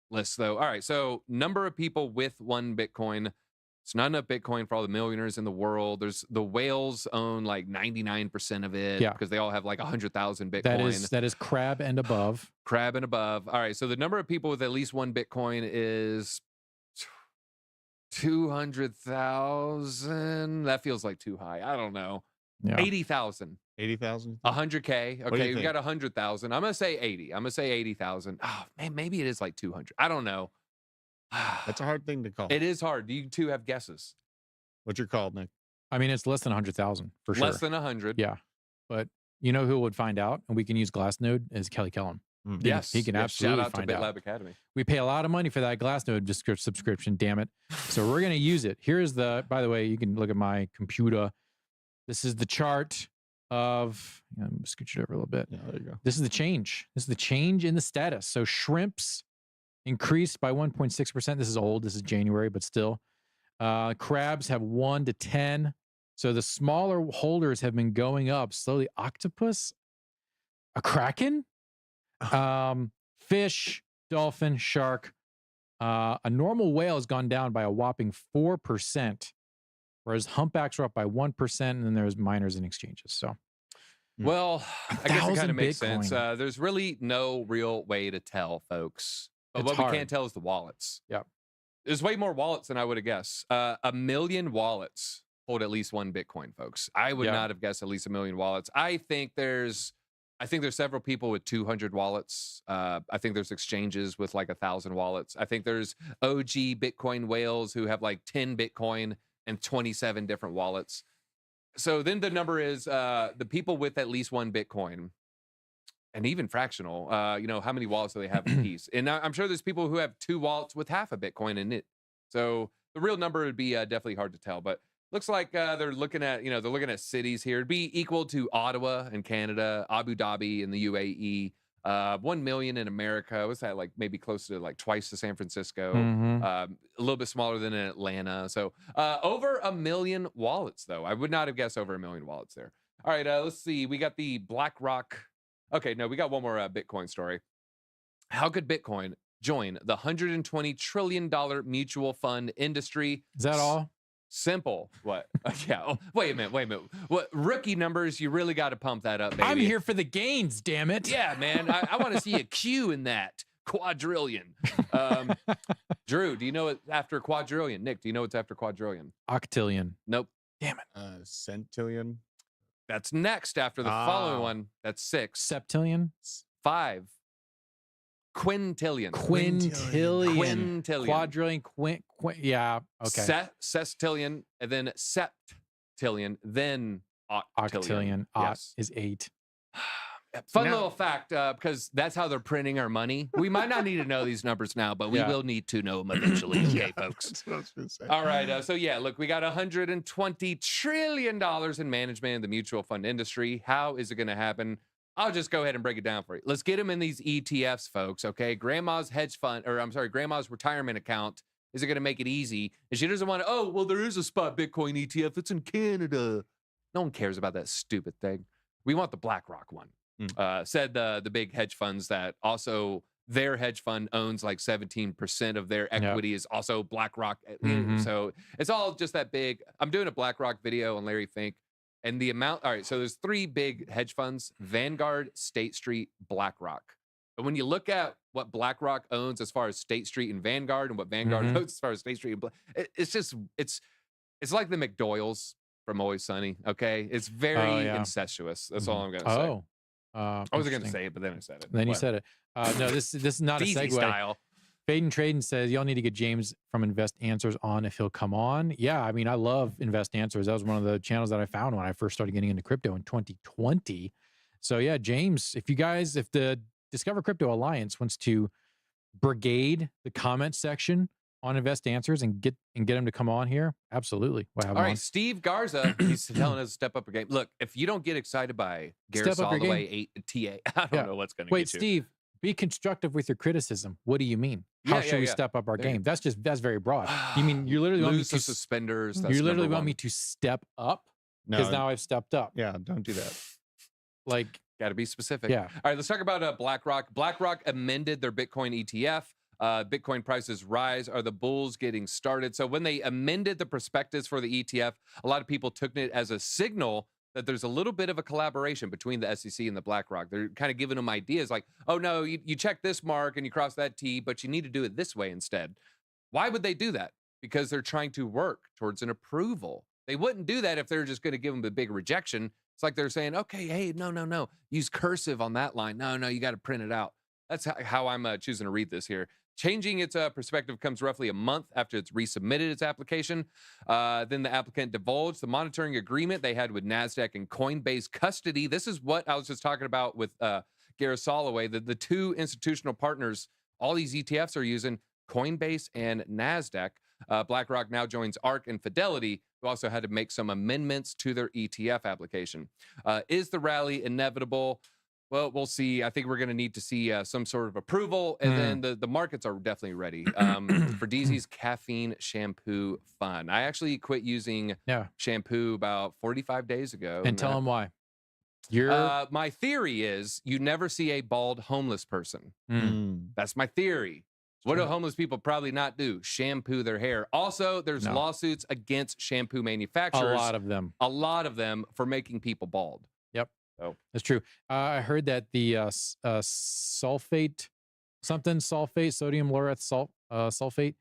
Speaker 1: lists, though. All right, so number of people with one Bitcoin. It's not enough Bitcoin for all the millionaires in the world. There's the whales own like 99% of it because they all have like 100,000 Bitcoin.
Speaker 2: That is crab and above.
Speaker 1: Crab and above. All right, so the number of people with at least one Bitcoin is 200,000. That feels like too high. I don't know.
Speaker 2: Yeah.
Speaker 1: 80,000.
Speaker 4: 80,000.
Speaker 1: 100K.
Speaker 4: do you
Speaker 1: Okay, we
Speaker 4: think?
Speaker 1: got 100,000. I'm gonna say 80. I'm gonna say 80,000. Oh man, maybe it is like 200. I don't know.
Speaker 4: That's a hard thing to call.
Speaker 1: It is hard. Do you two have guesses?
Speaker 4: What's your call, Nick?
Speaker 2: I mean, it's less than 100,000 for sure.
Speaker 1: Less than 100.
Speaker 2: Yeah. But you know who would find out? And we can use Glassnode is Kelly Kellum.
Speaker 1: Yes,
Speaker 2: He can absolutely
Speaker 1: shout out
Speaker 2: find
Speaker 1: to
Speaker 2: out.
Speaker 1: BitLab Academy.
Speaker 2: We pay a lot of money for that Glassnode subscription, damn it. So we're going to use it. Here's the, by the way, you can look at my computer. This is the chart of, I'm scooch it over a little bit.
Speaker 4: Yeah, there you go.
Speaker 2: This is the change. This is the change in the status. So shrimps increased by 1.6%. This is old. This is January, but still. Crabs have 1 to 10. So the smaller holders have been going up slowly. Octopus, a kraken, fish, dolphin, shark. A normal whale has gone down by a whopping 4%, whereas humpbacks are up by 1%, and then there's miners and exchanges. So,
Speaker 1: Well, I guess it
Speaker 2: 1,000
Speaker 1: kind of makes sense.
Speaker 2: Bitcoin.
Speaker 1: There's really no real way to tell, folks. But
Speaker 2: It's
Speaker 1: what we
Speaker 2: hard.
Speaker 1: can't tell is the wallets.
Speaker 2: Yep.
Speaker 1: There's way more wallets than I would have guessed. 1 million wallets hold at least one Bitcoin, folks. I would not have guessed at least 1 million wallets. I think there's several people with 200 wallets. I think there's exchanges with like 1,000 wallets. I think there's OG Bitcoin whales who have like 10 Bitcoin and 27 different wallets. So then the number is the people with at least one Bitcoin. And even fractional, how many wallets do they have a piece? And I'm sure there's people who have 2 wallets with half a Bitcoin in it. So the real number would be definitely hard to tell. But looks like they're looking at cities here. It'd be equal to Ottawa in Canada, Abu Dhabi in the UAE, 1 million in America. What's that, like maybe close to like twice to San Francisco, a little bit smaller than in Atlanta. So over 1 million wallets, though. I would not have guessed over 1 million wallets there. All right, let's see. We got the BlackRock. Okay, no, we got one more Bitcoin story. How could Bitcoin join the $120 trillion mutual fund industry?
Speaker 2: is that all?
Speaker 1: Simple. What? Yeah. Oh, wait a minute. What rookie numbers? You really got to pump that up, baby.
Speaker 2: I'm here for the gains, damn it.
Speaker 1: Yeah, man. I want to see a Q in that quadrillion. Drew, do you know it after quadrillion? Nick, do you know what's after quadrillion?
Speaker 2: Octillion.
Speaker 1: Nope.
Speaker 2: Damn it.
Speaker 4: Centillion.
Speaker 1: That's next after the following one. That's 6.
Speaker 2: Septillion.
Speaker 1: 5. Quintillion.
Speaker 2: Quintillion. Quadrillion. Yeah. Okay.
Speaker 1: Sestillion, and then septillion, then octillion.
Speaker 2: Octillion. Is 8.
Speaker 1: Fun little fact, because that's how they're printing our money. We might not need to know these numbers now, but we will need to know them eventually. Okay, folks.
Speaker 4: That's what I was going to say.
Speaker 1: All right. So yeah, look, we got $120 trillion in management in the mutual fund industry. How is it going to happen? I'll just go ahead and break it down for you. Let's get them in these ETFs, folks. Okay, grandma's grandma's retirement account isn't going to make it easy, and she doesn't want to. Oh, well, there is a spot Bitcoin ETF. It's in Canada. No one cares about that stupid thing. We want the BlackRock one. Said the big hedge funds that also their hedge fund owns like 17% of their equity is also BlackRock. So it's all just that big. I'm doing a BlackRock video on Larry Fink, and the amount. All right, so there's 3 big hedge funds: Vanguard, State Street, BlackRock. But when you look at what BlackRock owns as far as State Street and Vanguard, and what Vanguard owns as far as State Street, it's like the McDoyles. from Always Sunny. Okay, it's very
Speaker 2: yeah.
Speaker 1: incestuous. That's all I'm gonna say.
Speaker 2: Oh,
Speaker 1: I wasn't gonna
Speaker 2: interesting.
Speaker 1: say it, but then I said it.
Speaker 2: Then you
Speaker 1: What?
Speaker 2: said it. No, this is not a
Speaker 1: Easy
Speaker 2: segue.
Speaker 1: style.
Speaker 2: Fade and Trading says y'all need to get James from Invest Answers on if he'll come on. Yeah, I mean, I love Invest Answers. That was one of the channels that I found when I first started getting into crypto in 2020. So yeah, James, if the Discover Crypto Alliance wants to brigade the comment section on Invest Answers and get him to come on here, absolutely. We'll have him
Speaker 1: All
Speaker 2: on.
Speaker 1: right, Steve Garza, he's telling us to step up a game. Look, if you don't get excited by Gareth
Speaker 2: Step up your
Speaker 1: Holloway, TA, I don't know what's going to
Speaker 2: Wait,
Speaker 1: get you.
Speaker 2: Steve, be constructive with your criticism. What do you mean? How should we step up our
Speaker 1: There you
Speaker 2: game? That's very broad. You mean you literally want me
Speaker 1: Lose
Speaker 2: to
Speaker 1: the suspenders? That's
Speaker 2: you literally
Speaker 1: number
Speaker 2: want
Speaker 1: one.
Speaker 2: me to step up?
Speaker 4: No,
Speaker 2: Because now I've stepped up.
Speaker 4: yeah, don't do that.
Speaker 2: Like,
Speaker 1: Got to be specific.
Speaker 2: yeah.
Speaker 1: All right, let's talk about BlackRock. BlackRock amended their Bitcoin ETF. Bitcoin prices rise. Are the bulls getting started? So when they amended the prospectus for the ETF, a lot of people took it as a signal that there's a little bit of a collaboration between the SEC and the BlackRock. They're kind of giving them ideas like, oh, no, you check this mark and you cross that T, but you need to do it this way instead. Why would they do that? Because they're trying to work towards an approval. They wouldn't do that if they're just going to give them a big rejection. It's like they're saying, okay, hey, no, use cursive on that line. No, you got to print it out. That's how I'm choosing to read this here. Changing its perspective comes roughly a month after it's resubmitted its application. Then the applicant divulged the monitoring agreement they had with NASDAQ and Coinbase custody. This is what I was just talking about with Gareth Soloway, the two institutional partners all these ETFs are using, Coinbase and NASDAQ. BlackRock now joins ARK and Fidelity, who also had to make some amendments to their ETF application. Is the rally inevitable? Well, we'll see. I think we're going to need to see some sort of approval, and then the markets are definitely ready for DZ's caffeine shampoo fun. I actually quit using shampoo about 45 days ago.
Speaker 2: And tell them why.
Speaker 1: My theory is you never see a bald homeless person. That's my theory. What do homeless people probably not do? Shampoo their hair. Also, there's lawsuits against shampoo manufacturers. A lot of them for making people bald.
Speaker 2: Yep.
Speaker 1: Oh,
Speaker 2: that's true. I heard that the sulfate, sodium lauryl sulfate,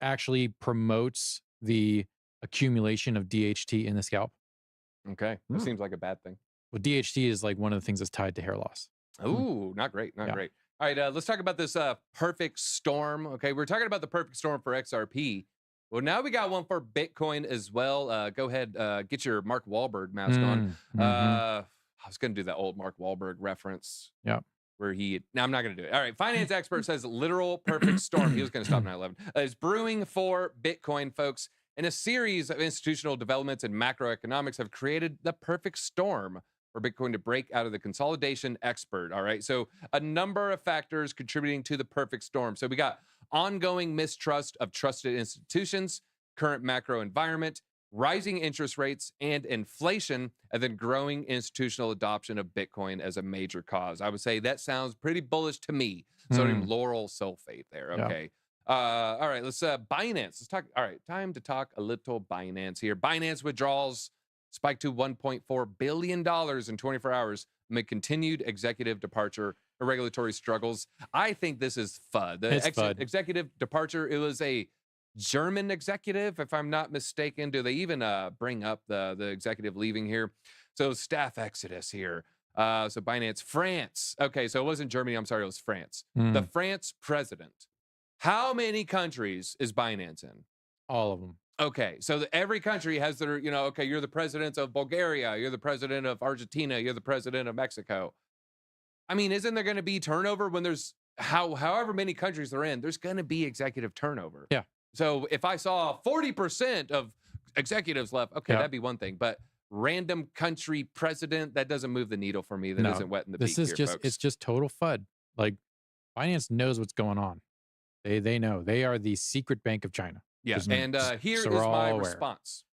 Speaker 2: actually promotes the accumulation of DHT in the scalp.
Speaker 1: Okay. That seems like a bad thing.
Speaker 2: Well, DHT is like one of the things that's tied to hair loss.
Speaker 1: Ooh, not great. Not great. All right, let's talk about this perfect storm. Okay, we're talking about the perfect storm for XRP. Well, now we got one for Bitcoin as well. Go ahead, get your Mark Wahlberg mask on. I was going to do that old Mark Wahlberg reference.
Speaker 2: Yeah.
Speaker 1: Where I'm not going to do it. All right, finance expert says literal perfect storm. He was going to stop 9/11. Is brewing for Bitcoin, folks. And a series of institutional developments in macroeconomics have created the perfect storm for Bitcoin to break out of the consolidation expert. All right. So a number of factors contributing to the perfect storm. So we got ongoing mistrust of trusted institutions, current macro environment, rising interest rates and inflation, and then growing institutional adoption of Bitcoin as a major cause. I would say that sounds pretty bullish to me. Sodium lauryl sulfate there. Okay. All right. Let's Binance. Let's talk. All right. Time to talk a little Binance here. Binance withdrawals spiked to $1.4 billion in 24 hours amid continued executive departure and regulatory struggles. I think this is FUD. The executive departure, it was a German executive, if I'm not mistaken. Do they even bring up the executive leaving here? So staff exodus here. So Binance, France. Okay, so it wasn't Germany. I'm sorry, it was France. The France president. How many countries is Binance in?
Speaker 2: All of them.
Speaker 1: Okay, so every country has their, okay, you're the president of Bulgaria, you're the president of Argentina, you're the president of Mexico. I mean, isn't there going to be turnover when there's however many countries they're in? There's going to be executive turnover.
Speaker 2: Yeah.
Speaker 1: So if I saw 40% of executives left, okay, that'd be one thing. But random country president, that doesn't move the needle for me. That isn't wet in the beak here, folks.
Speaker 2: It's just total FUD. Like, Binance knows what's going on. They know. They are the secret bank of China.
Speaker 1: Yes, and here is my response.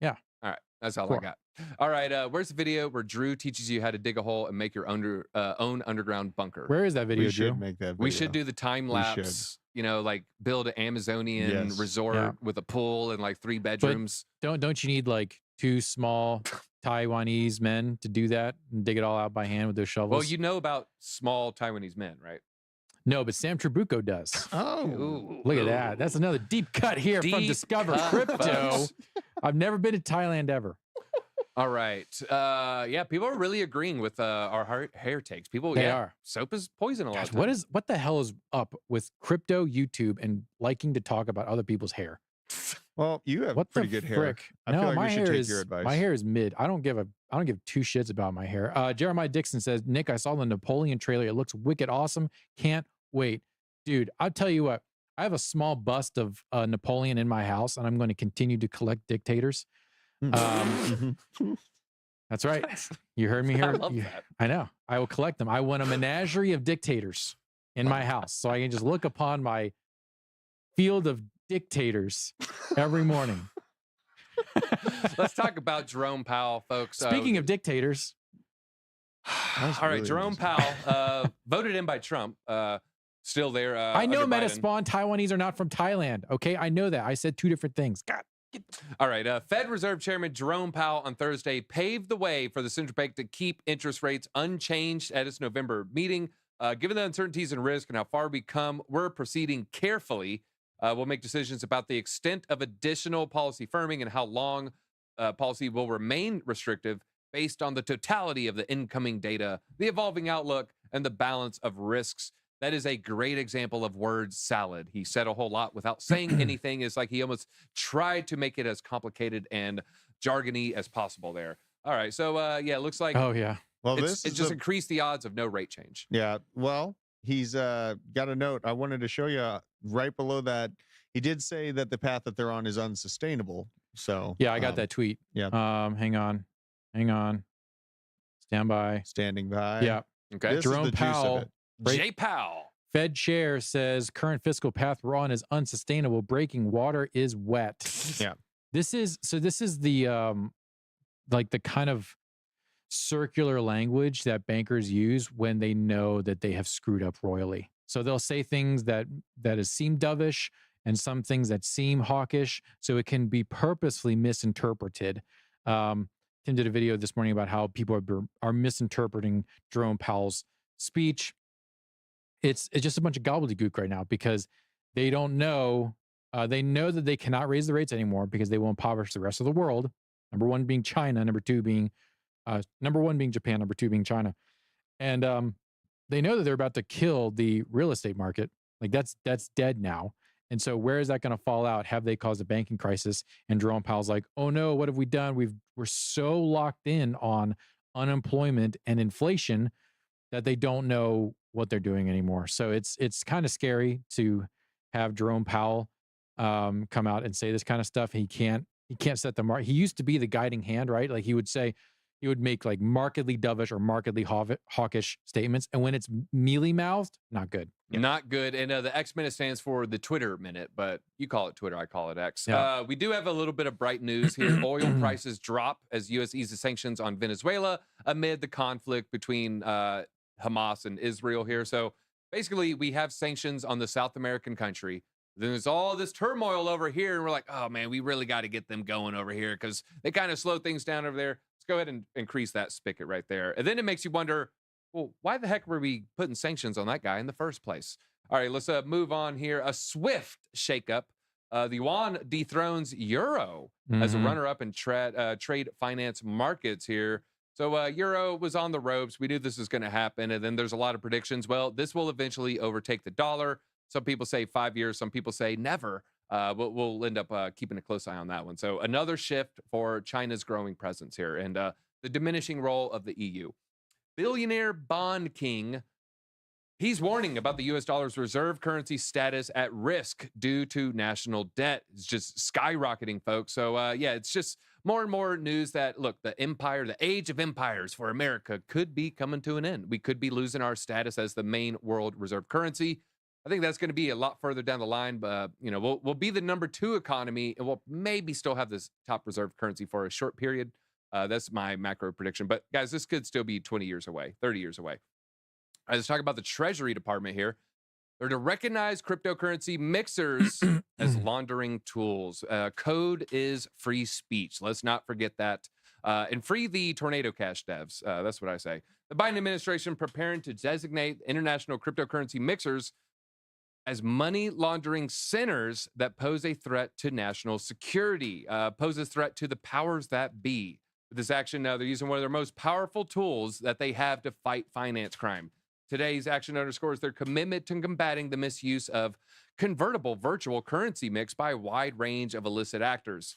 Speaker 2: Yeah.
Speaker 1: All right, that's all I got. All right, where's the video where Drew teaches you how to dig a hole and make your own underground bunker?
Speaker 2: Where is that video,
Speaker 4: We
Speaker 2: Drew?
Speaker 4: should make that video.
Speaker 1: We should do the time lapse, like build an Amazonian resort with a pool and like 3 bedrooms.
Speaker 2: But don't you need like 2 small Taiwanese men to do that and dig it all out by hand with their shovels?
Speaker 1: Well, you know about small Taiwanese men, right?
Speaker 2: No, but Sam Trabucco does.
Speaker 4: Oh,
Speaker 1: Ooh,
Speaker 2: Look at that. That's another deep cut here from
Speaker 1: Deep
Speaker 2: Discover
Speaker 1: cut,
Speaker 2: Crypto.
Speaker 1: folks.
Speaker 2: I've never been to Thailand ever.
Speaker 1: All right. Yeah, people are really agreeing with our hair takes. People,
Speaker 2: They
Speaker 1: yeah,
Speaker 2: are.
Speaker 1: soap is poison a lot
Speaker 2: Gosh,
Speaker 1: of times.
Speaker 2: what the hell is up with crypto, YouTube, and liking to talk about other people's hair?
Speaker 4: well, you have
Speaker 2: What
Speaker 4: pretty
Speaker 2: the
Speaker 4: good hair.
Speaker 2: frick?
Speaker 4: I
Speaker 2: No,
Speaker 4: feel like
Speaker 2: my
Speaker 4: we should
Speaker 2: hair
Speaker 4: take
Speaker 2: is
Speaker 4: your advice.
Speaker 2: my hair is mid. I don't give two shits about my hair. Jeremiah Dixon says, Nick, I saw the Napoleon trailer. It looks wicked awesome. Can't wait. Dude, I'll tell you what, I have a small bust of Napoleon in my house, and I'm going to continue to collect dictators.
Speaker 4: Mhm.
Speaker 2: That's right. You heard me
Speaker 1: I
Speaker 2: here.
Speaker 1: love that.
Speaker 2: I know. I will collect them. I want a menagerie of dictators in my house, so I can just look upon my field of dictators every morning.
Speaker 1: Let's talk about Jerome Powell, folks.
Speaker 2: Speaking of dictators,
Speaker 1: all right,
Speaker 4: really
Speaker 1: Jerome Powell, voted in by Trump. Still there.
Speaker 2: I know
Speaker 1: under Biden.
Speaker 2: Metaspawn Taiwanese are not from Thailand. Okay, I know that. I said two different things. God.
Speaker 1: All right. Fed Reserve Chairman Jerome Powell on Thursday paved the way for the central bank to keep interest rates unchanged at its November meeting. Given the uncertainties and risk and how far we come, we're proceeding carefully. We'll make decisions about the extent of additional policy firming and how long policy will remain restrictive based on the totality of the incoming data, the evolving outlook, and the balance of risks. That is a great example of word salad. He said a whole lot without saying anything. It's like he almost tried to make it as complicated and jargony as possible there. All right. So, yeah, it looks like
Speaker 2: Oh yeah.
Speaker 4: Well,
Speaker 1: it
Speaker 4: this is
Speaker 1: just increased the odds of no rate change.
Speaker 4: yeah. Well, he's got a note. I wanted to show you right below that. He did say that the path that they're on is unsustainable. So
Speaker 2: Yeah, I got that tweet.
Speaker 4: yeah.
Speaker 2: Hang on. Stand by.
Speaker 4: Standing by.
Speaker 2: Yeah.
Speaker 1: Okay.
Speaker 4: This
Speaker 2: Jerome
Speaker 4: is the juice of
Speaker 2: Powell,
Speaker 4: it.
Speaker 2: Right.
Speaker 1: Jay Powell.
Speaker 2: Fed chair says current fiscal path we're on is unsustainable. Breaking water is wet.
Speaker 4: Yeah.
Speaker 2: This is the like the kind of circular language that bankers use when they know that they have screwed up royally. So they'll say things that seem dovish and some things that seem hawkish, so it can be purposefully misinterpreted. Tim did a video this morning about how people are misinterpreting Jerome Powell's speech. It's just a bunch of gobbledygook right now because they don't know. They know that they cannot raise the rates anymore because they will impoverish the rest of the world. Number one being China, number one being Japan, number two being China, and they know that they're about to kill the real estate market. Like that's dead now. And so where is that going to fall out? Have they caused a banking crisis? And Jerome Powell's like, oh no, what have we done? We're so locked in on unemployment and inflation that they don't know what they're doing anymore. So it's kind of scary to have Jerome Powell come out and say this kind of stuff. He can't set the mark. He used to be the guiding hand, right? Like he would make like markedly dovish or markedly hawkish statements. And when it's mealy mouthed, not good.
Speaker 1: Yeah. Not good. And the X minute stands for the Twitter minute, but you call it Twitter, I call it X.
Speaker 2: Yeah.
Speaker 1: We do have a little bit of bright news here. Oil prices drop as U.S. eases sanctions on Venezuela amid the conflict between Hamas and Israel here. So basically, we have sanctions on the South American country. Then there's all this turmoil over here, and we're like, oh man, we really got to get them going over here because they kind of slow things down over there. Let's go ahead and increase that spigot right there. And then it makes you wonder, well, why the heck were we putting sanctions on that guy in the first place? All right, let's move on here. A swift shakeup. The yuan dethrones euro as a runner-up in trade finance markets here. So euro was on the ropes. We knew this was going to happen. And then there's a lot of predictions. Well, this will eventually overtake the dollar. Some people say 5 years. Some people say never. We'll end up keeping a close eye on that one. So another shift for China's growing presence here and the diminishing role of the EU. Billionaire bond king, he's warning about the U.S. dollar's reserve currency status at risk due to national debt. It's just skyrocketing, folks. So, yeah, it's just more and more news that, look, the age of empires for America could be coming to an end. We could be losing our status as the main world reserve currency. I think that's going to be a lot further down the line, but, you know, we'll be the number 2 economy, and we'll maybe still have this top reserve currency for a short period. That's my macro prediction. But, guys, this could still be 20 years away, 30 years away. All right, let's talk about the Treasury Department here. They're to recognize cryptocurrency mixers as laundering tools. Code is free speech. Let's not forget that. and free the Tornado Cash devs. That's what I say. The Biden administration preparing to designate international cryptocurrency mixers as money laundering centers that pose a threat to national security, poses threat to the powers that be. With this action, they're using one of their most powerful tools that they have to fight finance crime. Today's action underscores their commitment to combating the misuse of convertible virtual currency mix by a wide range of illicit actors.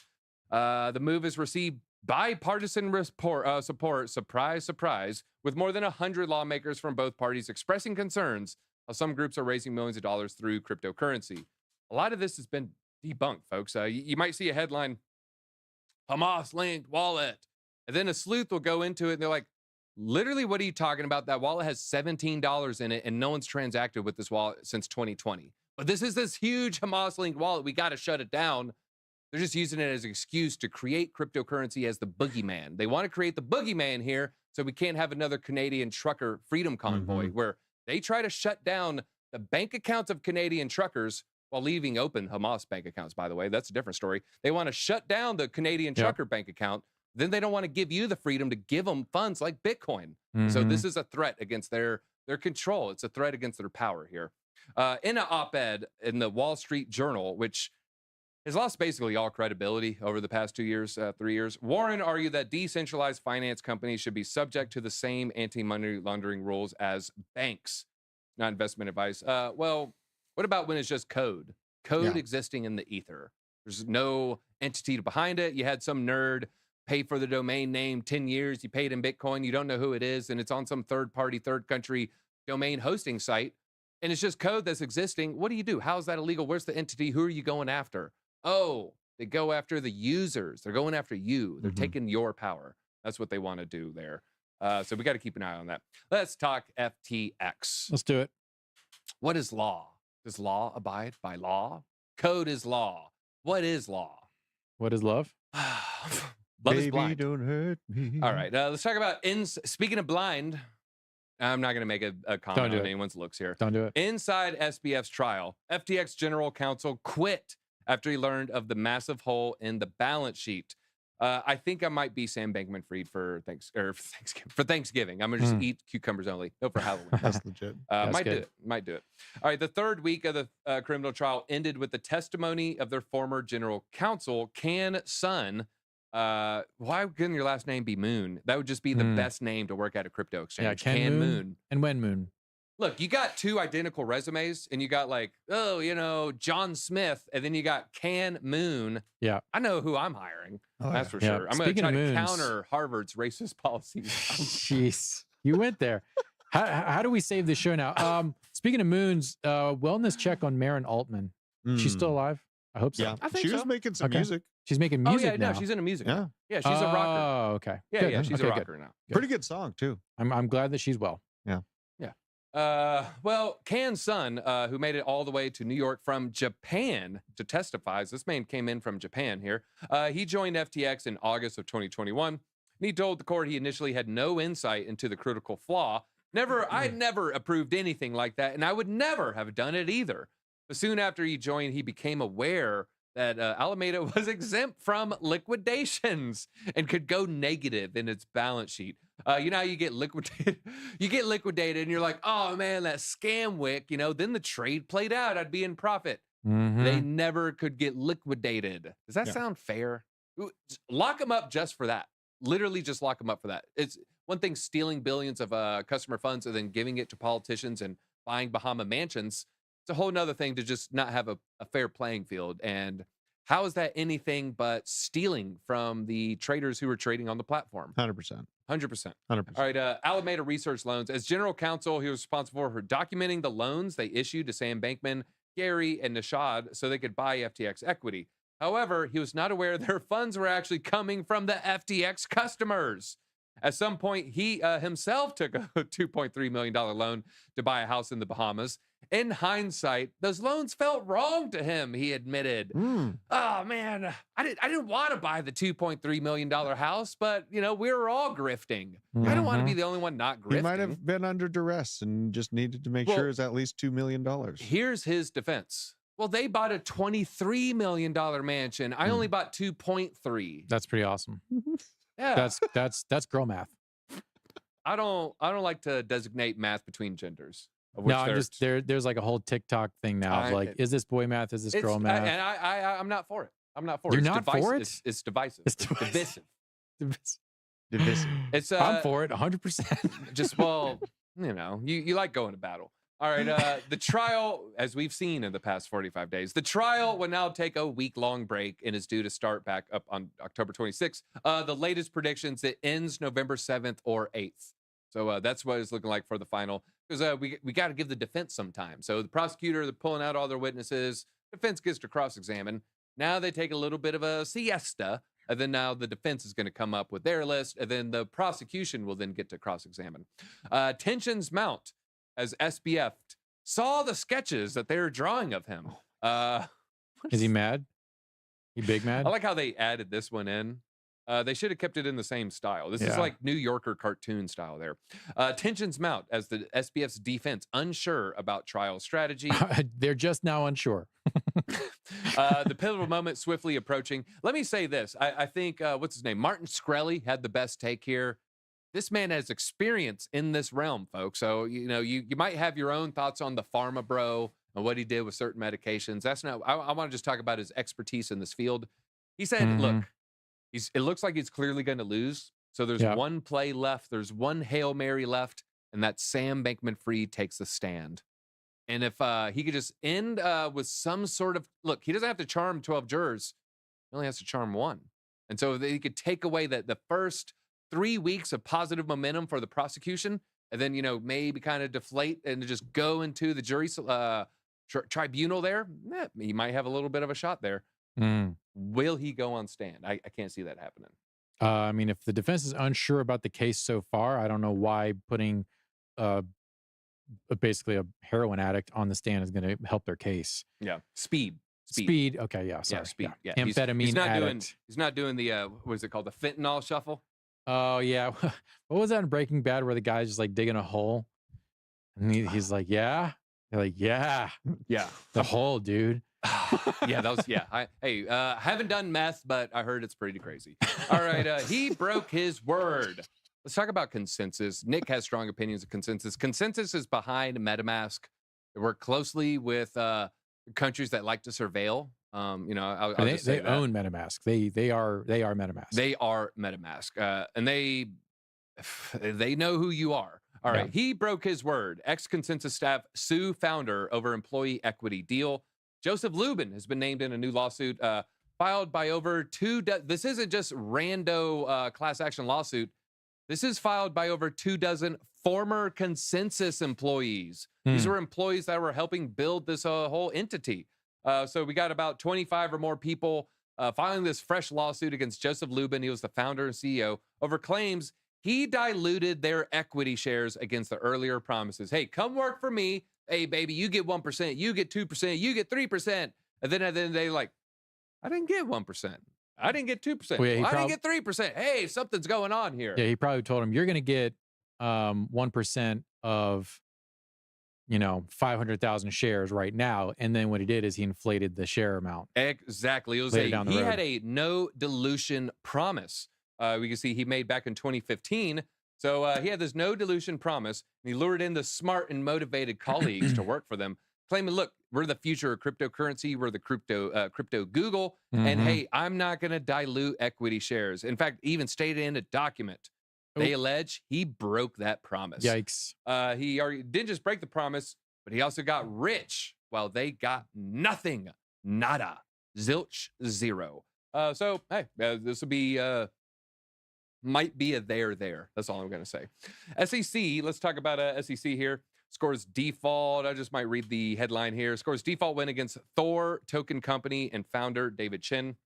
Speaker 1: The move has received bipartisan support, surprise, surprise, with more than 100 lawmakers from both parties expressing concerns how some groups are raising millions of dollars through cryptocurrency. A lot of this has been debunked, folks. You might see a headline, Hamas-linked wallet, and then a sleuth will go into it, and they're like, literally, what are you talking about? That wallet has $17 in it, and no one's transacted with this wallet since 2020. But this is this huge Hamas-linked wallet. We got to shut it down. They're just using it as an excuse to create cryptocurrency as the boogeyman. They want to create the boogeyman here so we can't have another Canadian trucker freedom convoy where they try to shut down the bank accounts of Canadian truckers while leaving open Hamas bank accounts, by the way. That's a different story. They want to shut down the Canadian trucker bank account. Then they don't want to give you the freedom to give them funds like Bitcoin. So this is a threat against their control. It's a threat against their power here. In an op-ed in the Wall Street Journal, which has lost basically all credibility over the past 2 years, 3 years, Warren argued that decentralized finance companies should be subject to the same anti-money laundering rules as banks. Not investment advice. Well, what about when it's just code? Code existing in the ether. There's no entity behind it. You had some nerd pay for the domain name 10 years. You paid in Bitcoin. You don't know who it is. And it's on some third-party, third country domain hosting site. And it's just code that's existing. What do you do? How is that illegal? Where's the entity? Who are you going after? Oh, they go after the users. They're going after you. They're taking your power. That's what they want to do there. So we got to keep an eye on that. Let's talk FTX.
Speaker 2: Let's do it.
Speaker 1: What is law? Does law abide by law? Code is law. What is law?
Speaker 2: What is love?
Speaker 1: Love
Speaker 4: Baby,
Speaker 1: is blind.
Speaker 4: don't hurt me.
Speaker 1: All right. Let's talk about, speaking of blind, I'm not going to make a comment on anyone's looks here.
Speaker 2: Don't do it.
Speaker 1: Inside SBF's trial, FTX general counsel quit after he learned of the massive hole in the balance sheet. I think I might be Sam Bankman-Fried for Thanksgiving. I'm gonna just eat cucumbers only. No, for Halloween.
Speaker 4: That's legit.
Speaker 1: Might do it. All right. The third week of the criminal trial ended with the testimony of their former general counsel, Can Sun. Why couldn't your last name be Moon? That would just be the best name to work at a crypto exchange.
Speaker 2: Yeah,
Speaker 1: Can Moon.
Speaker 2: And when Moon.
Speaker 1: Look, you got two identical resumes, and you got like, John Smith, and then you got Can Moon.
Speaker 2: Yeah.
Speaker 1: I know who I'm hiring. That's for
Speaker 2: Yeah.
Speaker 1: sure. I'm going to try
Speaker 2: Speaking
Speaker 1: to
Speaker 2: of moons.
Speaker 1: counter Harvard's racist policies.
Speaker 2: Jeez, you went there. How do we save this show now? Speaking of moons, wellness check on Marin Altman. She's still alive? I hope so.
Speaker 4: Yeah,
Speaker 1: I think
Speaker 4: she
Speaker 1: so.
Speaker 4: was making some
Speaker 2: Okay.
Speaker 4: music.
Speaker 2: She's making music now.
Speaker 1: No, she's in a music.
Speaker 4: Yeah.
Speaker 1: now. Yeah, she's a rocker.
Speaker 2: Oh, okay.
Speaker 1: Yeah,
Speaker 2: Good.
Speaker 1: yeah, she's
Speaker 2: Okay,
Speaker 1: a
Speaker 2: good.
Speaker 1: rocker now.
Speaker 4: Pretty good song too.
Speaker 2: I'm glad that she's well.
Speaker 1: Well, Can Sun, who made it all the way to New York from Japan to testify. This man came in from Japan here. He joined FTX in August of 2021. And he told the court he initially had no insight into the critical flaw. I'd never approved anything like that, and I would never have done it either. But soon after he joined, he became aware that Alameda was exempt from liquidations and could go negative in its balance sheet. You know how you get liquidated? You get liquidated and you're like, oh man, that scam wick, then the trade played out. I'd be in profit. They never could get liquidated. Does that sound fair? Lock them up just for that. Literally just lock them up for that. It's one thing stealing billions of customer funds and then giving it to politicians and buying Bahama mansions. It's a whole nother thing to just not have a fair playing field. And how is that anything but stealing from the traders who were trading on the platform?
Speaker 4: 100%.
Speaker 1: 100%.
Speaker 4: 100%.
Speaker 1: All right. Alameda Research Loans. As general counsel, he was responsible for documenting the loans they issued to Sam Bankman, Gary, and Nishad so they could buy FTX equity. However, he was not aware their funds were actually coming from the FTX customers. At some point, he himself took a $2.3 million loan to buy a house in the Bahamas. In hindsight, those loans felt wrong to him, he admitted. Oh, man, I didn't want to buy the $2.3 million house, but, we were all grifting. I don't want to be the only one not grifting.
Speaker 4: He might have been under duress and just needed to make sure it's at least $2 million.
Speaker 1: Here's his defense. Well, they bought a $23 million mansion. I only bought 2.3.
Speaker 2: That's pretty awesome.
Speaker 1: Yeah.
Speaker 2: That's girl math.
Speaker 1: I don't like to designate math between genders. Of
Speaker 2: No,
Speaker 1: which
Speaker 2: I'm just
Speaker 1: there's
Speaker 2: there's like a whole TikTok thing now of like, is this boy math? Is this girl math?
Speaker 1: and I'm not for it. I'm not for it.
Speaker 2: You're
Speaker 1: It's
Speaker 2: not for it?
Speaker 1: It's divisive.
Speaker 2: It's
Speaker 1: It's
Speaker 2: divisive.
Speaker 1: divisive.
Speaker 4: Divisive.
Speaker 1: It's
Speaker 2: I'm for it 100%.
Speaker 1: just well, you like going to battle. All right, the trial, as we've seen in the past 45 days, the trial will now take a week-long break and is due to start back up on October 26th. The latest predictions, it ends November 7th or 8th. So that's what it's looking like for the final, because we got to give the defense some time. So the prosecutor, they're pulling out all their witnesses. Defense gets to cross-examine. Now they take a little bit of a siesta, and then now the defense is going to come up with their list, and then the prosecution will then get to cross-examine. Tensions mount as SBF saw the sketches that they were drawing of him.
Speaker 2: Is he mad? He big mad?
Speaker 1: I like how they added this one in. They should have kept it in the same style. This is like New Yorker cartoon style there. Tensions mount as the SBF's defense unsure about trial strategy.
Speaker 2: They're just now unsure.
Speaker 1: The pivotal moment swiftly approaching. Let me say this. I think, what's his name? Martin Shkreli had the best take here. This man has experience in this realm, folks. So, you might have your own thoughts on the pharma bro and what he did with certain medications. That's not, I want to just talk about his expertise in this field. He said, look, it looks like he's clearly going to lose. So there's one play left. There's one Hail Mary left. And that's Sam Bankman-Fried takes the stand. And if he could just end with some sort of, look, he doesn't have to charm 12 jurors. He only has to charm one. And so he could take away the first 3 weeks of positive momentum for the prosecution, and then, maybe kind of deflate and just go into the jury tribunal there. He might have a little bit of a shot there. Will he go on stand? I can't see that happening.
Speaker 2: I mean, if the defense is unsure about the case so far, I don't know why putting basically a heroin addict on the stand is going to help their case.
Speaker 1: Yeah. Speed.
Speaker 2: Okay. Yeah. Sorry.
Speaker 1: Yeah, speed. Yeah.
Speaker 2: Amphetamine
Speaker 1: he's not
Speaker 2: addict.
Speaker 1: he's not doing the, what is it called? The fentanyl shuffle.
Speaker 2: Oh yeah. What was that in Breaking Bad where the guy's just like digging a hole? And he's like, yeah. They're like, yeah. The hole, dude.
Speaker 1: I haven't done meth, but I heard it's pretty crazy. All right. He broke his word. Let's talk about consensus. Nick has strong opinions of consensus. Consensus is behind MetaMask. They work closely with countries that like to surveil. I'll just say
Speaker 2: they own MetaMask. They are MetaMask.
Speaker 1: They are MetaMask, and they know who you are. All right. He broke his word. Ex-Consensus staff sue founder over employee equity deal. Joseph Lubin has been named in a new lawsuit filed by over this isn't just rando class action lawsuit. This is filed by over 24 former Consensus employees. These were employees that were helping build this whole entity. So we got about 25 or more people filing this fresh lawsuit against Joseph Lubin. He was the founder and CEO over claims he diluted their equity shares against the earlier promises. Hey, come work for me. Hey, baby, you get 1%, you get 2%, you get 3%. And then they like, I didn't get 1%. I didn't get 2%.
Speaker 2: Well, yeah,
Speaker 1: I didn't get 3%. Hey, something's going on here.
Speaker 2: Yeah, he probably told him, you're going to get 1% of 500,000 shares right now. And then what he did is he inflated the share amount.
Speaker 1: Exactly. It was he had a no dilution promise. We can see he made back in 2015. So he had this no dilution promise, and he lured in the smart and motivated colleagues to work for them, claiming, look, we're the future of cryptocurrency. We're the crypto Google. And hey, I'm not going to dilute equity shares. In fact, even stated in a document, they allege he broke that promise.
Speaker 2: Yikes.
Speaker 1: He didn't just break the promise, but he also got rich while they got nothing. Nada. Zilch. Zero. So, hey, this will be, might be a there. That's all I'm going to say. SEC, let's talk about SEC here. Scores default. I just might read the headline here. Scores default win against Thor Token Company and founder David Chin.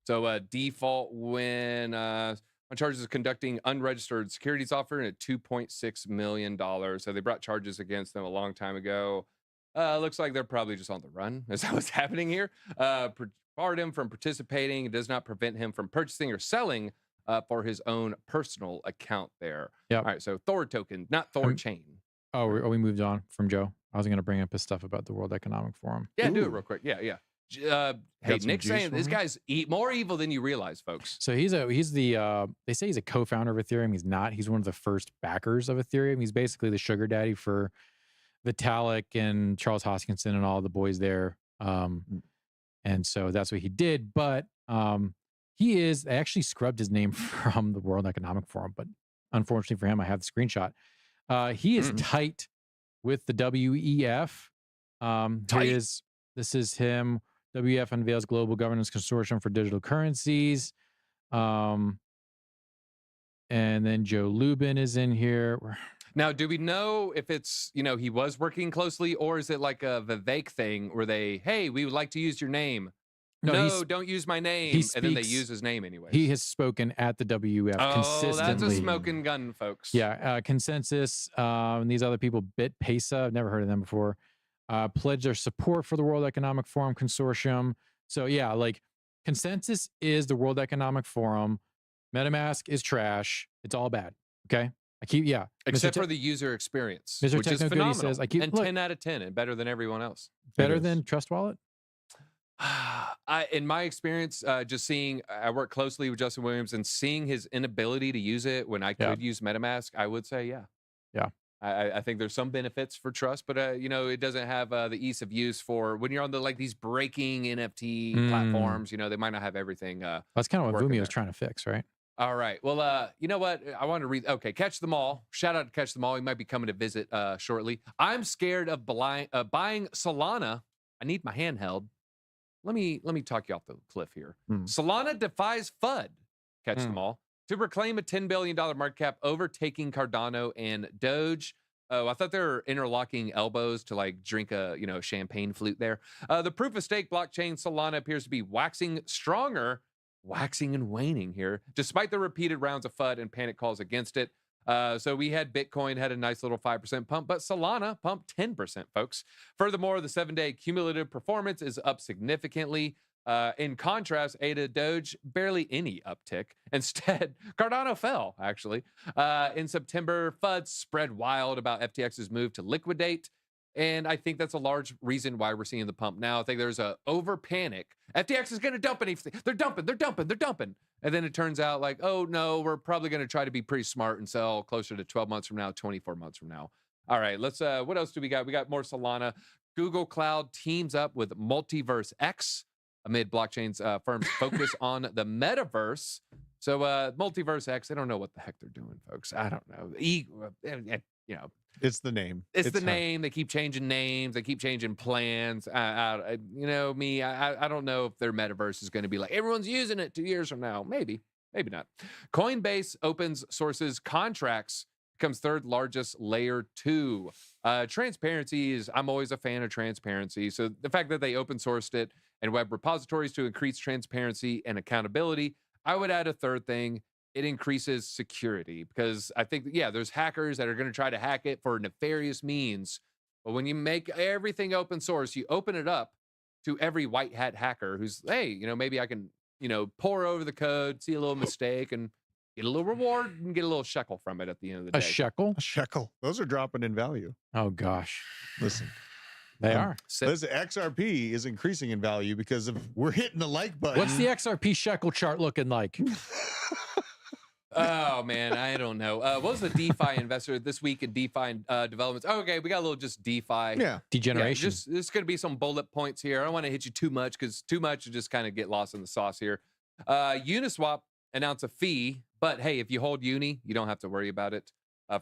Speaker 1: So default win on charges of conducting unregistered securities offering at $2.6 million. So they brought charges against them a long time ago. Looks like they're probably just on the run. Is that what's happening here? Barred him from participating. It does not prevent him from purchasing or selling for his own personal account there.
Speaker 2: Yeah.
Speaker 1: All right. So Thor token, not Thor chain.
Speaker 2: Oh, we moved on from Joe. I was going to bring up his stuff about the World Economic Forum.
Speaker 1: Yeah, do it real quick. Yeah. Hey,
Speaker 4: Got some
Speaker 1: Nick's
Speaker 4: juice
Speaker 1: saying
Speaker 4: for
Speaker 1: this
Speaker 4: me?
Speaker 1: guy's more evil than you realize, folks.
Speaker 2: So he's the they say he's a co-founder of Ethereum. He's not. He's one of the first backers of Ethereum. He's basically the sugar daddy for Vitalik and Charles Hoskinson and all the boys there. And so that's what he did. But they actually scrubbed his name from the World Economic Forum. But unfortunately for him, I have the screenshot. He is tight with the WEF. This is him. WEF unveils Global Governance Consortium for Digital Currencies. And then Joe Lubin is in here.
Speaker 1: Now, do we know if it's, he was working closely, or is it like a Vivek thing where hey, we would like to use your name? No, don't use my name. And then they use his name anyways.
Speaker 2: He has spoken at the WEF consistently.
Speaker 1: That's a smoking gun, folks.
Speaker 2: Yeah. Consensus. And these other people, BitPesa, I've never heard of them before, pledge their support for the World Economic Forum Consortium. So yeah, like Consensus is the World Economic Forum. MetaMask is trash. It's all bad. Okay.
Speaker 1: Except for the user experience,
Speaker 2: Mr.
Speaker 1: which is
Speaker 2: Techno
Speaker 1: phenomenal.
Speaker 2: Goody says,
Speaker 1: 10 out of 10 and better than everyone else.
Speaker 2: Better than Trust Wallet?
Speaker 1: In my experience, just seeing, I work closely with Justin Williams and seeing his inability to use it when I could use MetaMask, I would say, yeah. I think there's some benefits for Trust, but it doesn't have the ease of use for when you're on these breaking NFT platforms. They might not have everything.
Speaker 2: That's kind of what Vumio is trying to fix, right?
Speaker 1: All right. Well, you know what? I want to read. Okay, Catch Them All. Shout out to Catch Them All. He might be coming to visit shortly. I'm scared of buying Solana. I need my handheld. Let me talk you off the cliff here. Solana defies FUD. Catch Them All to reclaim a $10 billion market cap, overtaking Cardano and Doge. Oh, I thought they were interlocking elbows to drink a champagne flute there. The proof of stake blockchain Solana appears to be waxing and waning here, despite the repeated rounds of FUD and panic calls against it. So we had Bitcoin had a nice little 5% pump, but Solana pumped 10%, folks. Furthermore, the 7-day cumulative performance is up significantly. In contrast, ADA Doge, barely any uptick. Instead, Cardano fell, actually. In September, FUD spread wild about FTX's move to liquidate. And I think that's a large reason why we're seeing the pump now. I think there's a over panic. FTX is going to dump anything. They're dumping. And then it turns out oh no, we're probably going to try to be pretty smart and sell closer to 12 months from now, 24 months from now. All right, let's, what else do we got? We got more Solana. Google Cloud teams up with Multiverse X amid blockchain's firms focus on the metaverse. So Multiverse X, I don't know what the heck they're doing, folks. I don't know.
Speaker 4: It's the name.
Speaker 1: It's the name. They keep changing names. They keep changing plans. I don't know if their metaverse is going to be everyone's using it 2 years from now. Maybe not. Coinbase opens sources contracts, becomes third largest layer 2. Transparency is, I'm always a fan of transparency. So the fact that they open sourced it and web repositories to increase transparency and accountability, I would add a third thing. It increases security because I think, there's hackers that are going to try to hack it for nefarious means. But when you make everything open source, you open it up to every white hat hacker who's, hey, maybe I can, pour over the code, see a little mistake and get a little reward and get a little shekel from it at the end of the day.
Speaker 2: A shekel?
Speaker 4: A shekel. Those are dropping in value.
Speaker 2: Oh, gosh.
Speaker 4: Listen.
Speaker 2: They are.
Speaker 4: Listen, XRP is increasing in value because we're hitting the like button.
Speaker 2: What's the XRP shekel chart looking like?
Speaker 1: Oh man, I don't know. What was the DeFi investor this week in DeFi developments? Oh, okay, we got a little just DeFi.
Speaker 2: Degeneration.
Speaker 1: There's going to be some bullet points here. I don't want to hit you too much because too much you just kind of get lost in the sauce here. Uniswap announced a fee, but hey, if you hold Uni, you don't have to worry about it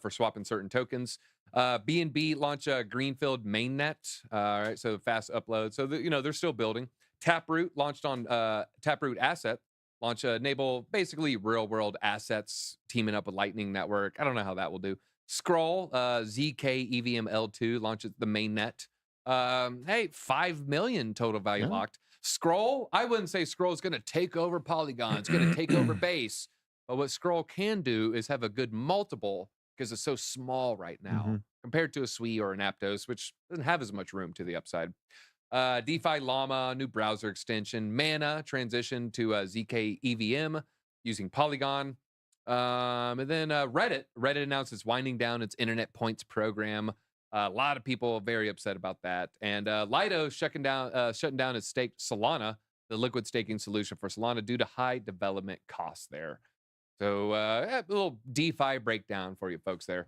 Speaker 1: for swapping certain tokens. BNB launched a Greenfield mainnet. All right, so fast upload. So they're still building. Taproot launched on Taproot Asset. Launch enable basically real world assets teaming up with Lightning Network. I don't know how that will do. Scroll ZK EVM L2 launches the mainnet. Hey, 5 million total value locked. Scroll, I wouldn't say Scroll is going to take over Polygon. It's going to take over Base. But what Scroll can do is have a good multiple because it's so small right now compared to a Sui or an Aptos, which doesn't have as much room to the upside. DeFi Llama, new browser extension. Mana transition to ZK EVM using Polygon. And then Reddit announced it's winding down its internet points program. A lot of people very upset about that. And Lido shutting down its stake Solana, the liquid staking solution for Solana, due to high development costs there. So a little DeFi breakdown for you folks there.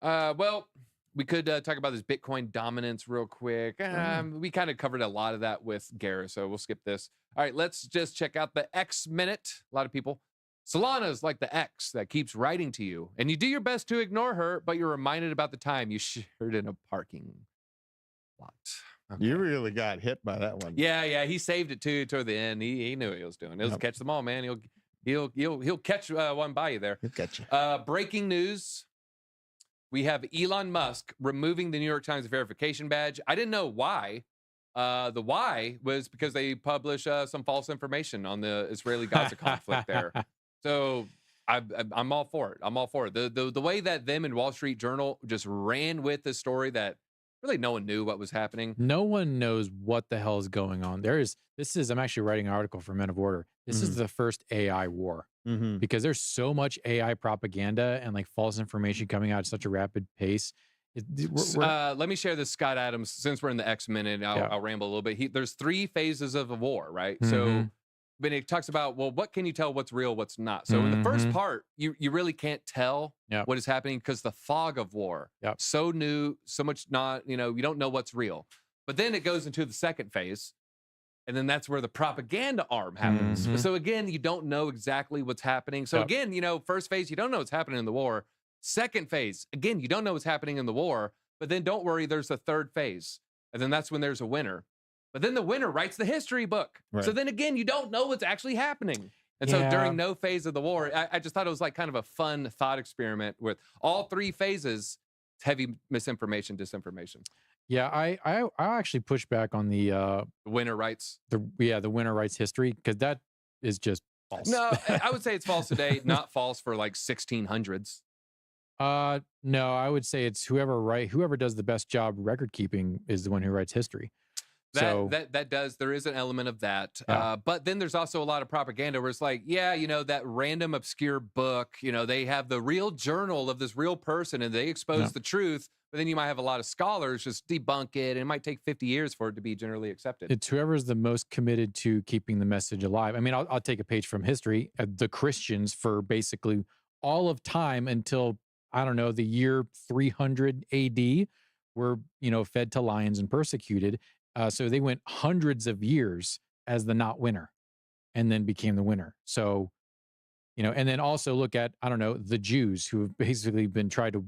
Speaker 1: Well, we could talk about this Bitcoin dominance real quick. We kind of covered a lot of that with Gareth, so we'll skip this. All right, let's just check out the X minute. A lot of people. Solana is like the X that keeps writing to you, and you do your best to ignore her, but you're reminded about the time you shared in a parking lot. Okay.
Speaker 4: You really got hit by that one.
Speaker 1: Yeah, he saved it too toward the end. He knew what he was doing. He'll catch them all, man. He'll catch one by you there.
Speaker 4: He'll catch you.
Speaker 1: Breaking news. We have Elon Musk removing the New York Times verification badge. I didn't know why. The why was because they publish some false information on the Israeli-Gaza conflict there. So I'm all for it. I'm all for it. The way that them and Wall Street Journal just ran with the story that really no one knew what was happening.
Speaker 2: No one knows what the hell is going on. I'm actually writing an article for Men of Order. This is the first AI war because there's so much AI propaganda and like false information coming out at such a rapid pace.
Speaker 1: Let me share this, Scott Adams, since we're in the X minute. I'll ramble a little bit. There's 3 phases of a war, right? So when it talks about, well, what can you tell what's real, what's not? So in the first part, you really can't tell what is happening because the fog of war, so new, so much not, you don't know what's real. But then it goes into the second phase, and then that's where the propaganda arm happens. So again, you don't know exactly what's happening. So again, first phase, you don't know what's happening in the war. Second phase, again, you don't know what's happening in the war, but then don't worry, there's a third phase. And then that's when there's a winner. But then the winner writes the history book. Right. So then again, you don't know what's actually happening. And so during no phase of the war, I just thought it was like kind of a fun thought experiment with all 3 phases, heavy misinformation, disinformation.
Speaker 2: Yeah, I actually push back on the
Speaker 1: winner writes.
Speaker 2: The winner writes history, because that is just false.
Speaker 1: No, I would say it's false today, not false for like 1600s.
Speaker 2: No, I would say it's whoever does the best job record keeping is the one who writes history.
Speaker 1: There is an element of that. But then there's also a lot of propaganda where it's like, that random obscure book, they have the real journal of this real person and they expose the truth. But then you might have a lot of scholars just debunk it, and it might take 50 years for it to be generally accepted.
Speaker 2: It's whoever's the most committed to keeping the message alive. I mean, I'll take a page from history. The Christians, for basically all of time until, I don't know, the year 300 AD, were, fed to lions and persecuted. So they went hundreds of years as the not winner and then became the winner. So, and then also look at, I don't know, the Jews, who have basically people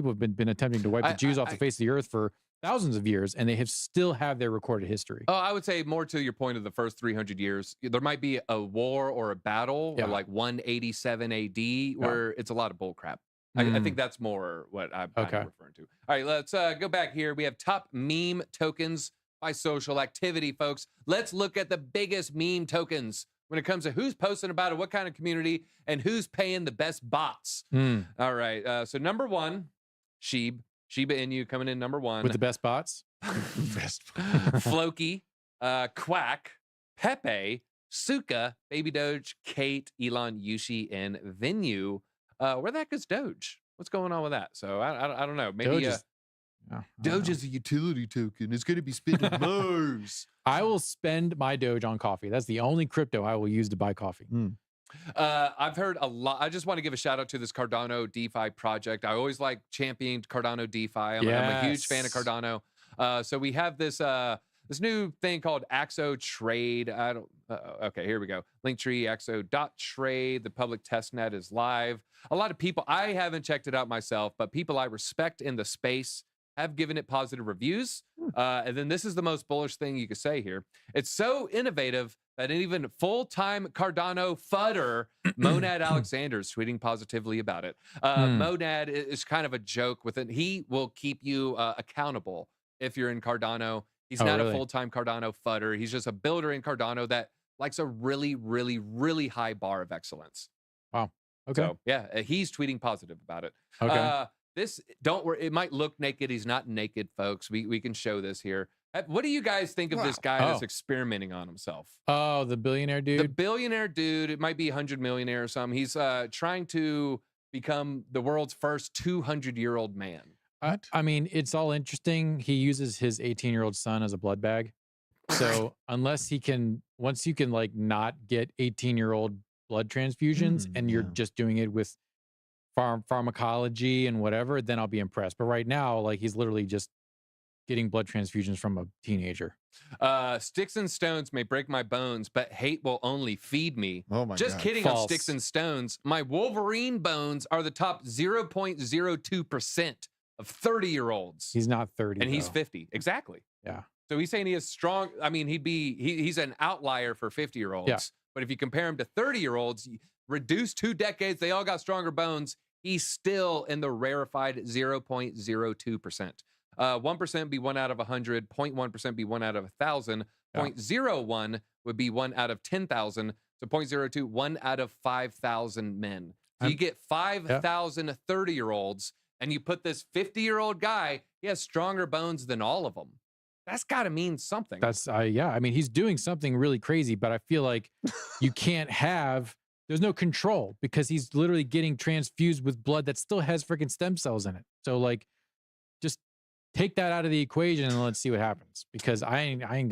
Speaker 2: have been attempting to wipe the Jews off the face of the earth for thousands of years, and they still have their recorded history.
Speaker 1: Oh, I would say more to your point of the first 300 years, there might be a war or a battle or like 187 AD where it's a lot of bull crap. I think that's more what I'm kind of referring to. All right, let's go back here. We have top meme tokens by social activity, folks. Let's look at the biggest meme tokens when it comes to who's posting about it, what kind of community, and who's paying the best bots. All right, so number 1, Shiba Inu coming in number 1.
Speaker 2: With the best bots?
Speaker 1: Floki, Quack, Pepe, Suka, Baby Doge, Kate, Elon, Yushi, and Venue. Where the heck is Doge? What's going on with that? So I don't know. Maybe Doge is a utility token. It's going to be spent on Mars.
Speaker 2: I will spend my Doge on coffee. That's the only crypto I will use to buy coffee.
Speaker 1: I've heard a lot. I just want to give a shout out to this Cardano DeFi project. I always like championing Cardano DeFi. I'm a huge fan of Cardano. So we have this new thing called Axo Trade. Okay, here we go. Linktree, axo.trade. The public testnet is live. A lot of people, I haven't checked it out myself, but people I respect in the space have given it positive reviews. And then this is the most bullish thing you could say here. It's so innovative that even full-time Cardano fudder, Monad Alexander, is tweeting positively about it. Monad is kind of a joke with it. He will keep you accountable if you're in Cardano. He's not a full-time Cardano fudder. He's just a builder in Cardano that likes a really, really, really high bar of excellence.
Speaker 2: Wow. Okay.
Speaker 1: So, yeah, he's tweeting positive about it.
Speaker 2: Okay.
Speaker 1: Don't worry. It might look naked. He's not naked, folks. We can show this here. What do you guys think of this guy that's experimenting on himself?
Speaker 2: Oh, the billionaire dude?
Speaker 1: The billionaire dude. It might be 100 millionaire or something. He's trying to become the world's first 200-year-old man.
Speaker 2: I mean, it's all interesting. He uses his 18-year-old son as a blood bag. So once you can like not get 18-year-old blood transfusions and you're
Speaker 4: Yeah.
Speaker 2: just doing it with pharmacology and whatever, then I'll be impressed. But right now, like he's literally just getting blood transfusions from a teenager.
Speaker 1: Sticks and stones may break my bones, but hate will only feed me.
Speaker 4: Oh my
Speaker 1: Just
Speaker 4: God.
Speaker 1: kidding
Speaker 2: False.
Speaker 1: on sticks and stones. My Wolverine bones are the top 0.02% of 30-year-olds.
Speaker 2: He's not 30.
Speaker 1: And he's
Speaker 2: though.
Speaker 1: 50. Exactly.
Speaker 2: Yeah.
Speaker 1: So he's saying he is strong. I mean, he's an outlier for 50-year-olds.
Speaker 2: Yeah.
Speaker 1: But if you compare him to 30-year-olds, reduce 2 decades, they all got stronger bones. He's still in the rarefied 0.02%. 1% be 1 out of 100, 0.1% be 1 out of 1,000,
Speaker 2: Yeah.
Speaker 1: 0.01 would be 1 out of 10,000, so 0.02, 1 out of 5,000 men. So you get 5,000 30-year-olds, and you put this 50-year-old guy, he has stronger bones than all of them. That's got to mean something.
Speaker 2: That's yeah. I mean, he's doing something really crazy, but I feel like you can't there's no control because he's literally getting transfused with blood that still has freaking stem cells in it. So like, just take that out of the equation and let's see what happens. Because I ain't
Speaker 1: I'm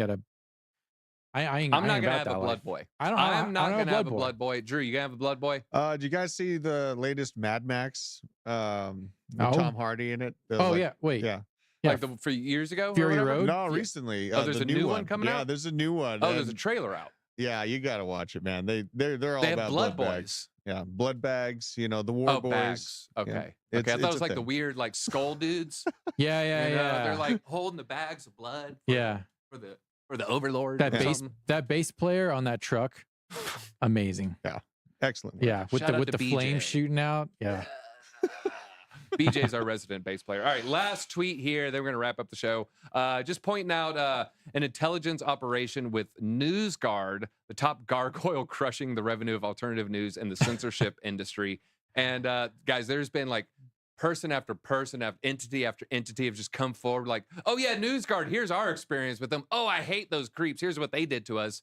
Speaker 1: not gonna have a blood boy. I'm not gonna have a blood boy. Drew, you gonna have a blood boy?
Speaker 4: Did you guys see the latest Mad Max? With
Speaker 2: No.
Speaker 4: Tom Hardy in it.
Speaker 2: Yeah. Wait.
Speaker 4: Yeah.
Speaker 2: Yeah.
Speaker 1: Like for years ago? or
Speaker 2: Fury
Speaker 1: whatever?
Speaker 2: Road?
Speaker 4: No, recently.
Speaker 1: Oh, there's
Speaker 4: the
Speaker 1: a new one coming
Speaker 4: Yeah,
Speaker 1: out?
Speaker 4: there's a new one.
Speaker 1: Oh, there's a
Speaker 4: and-
Speaker 1: trailer out.
Speaker 4: Yeah, you got to watch it, man. They're all
Speaker 1: They have
Speaker 4: about
Speaker 1: blood
Speaker 4: bags.
Speaker 1: boys.
Speaker 4: Yeah, blood bags. You know, the war boys.
Speaker 1: Bags. Okay.
Speaker 4: Yeah.
Speaker 1: Okay.
Speaker 4: It's-
Speaker 1: I thought it
Speaker 4: it's
Speaker 1: was
Speaker 4: a
Speaker 1: like the
Speaker 4: thing.
Speaker 1: weird like skull dudes.
Speaker 2: Yeah. Yeah.
Speaker 1: You know,
Speaker 2: Yeah.
Speaker 1: They're like holding the bags of blood.
Speaker 2: yeah.
Speaker 1: For the overlord.
Speaker 2: That
Speaker 1: or
Speaker 2: bass
Speaker 1: something.
Speaker 2: that bass player on that truck, amazing.
Speaker 4: Excellent. work.
Speaker 2: Yeah, with
Speaker 1: Shout out
Speaker 2: the
Speaker 1: to
Speaker 2: flame
Speaker 1: BJ.
Speaker 2: shooting out. Yeah.
Speaker 1: BJ's our resident bass player. All right, last tweet here. Then we're going to wrap up the show. Just pointing out an intelligence operation with NewsGuard, the top gargoyle crushing the revenue of alternative news and the censorship industry. And guys, there's been like person after person, entity after entity have just come forward like, oh yeah, NewsGuard, here's our experience with them. Oh, I hate those creeps. Here's what they did to us.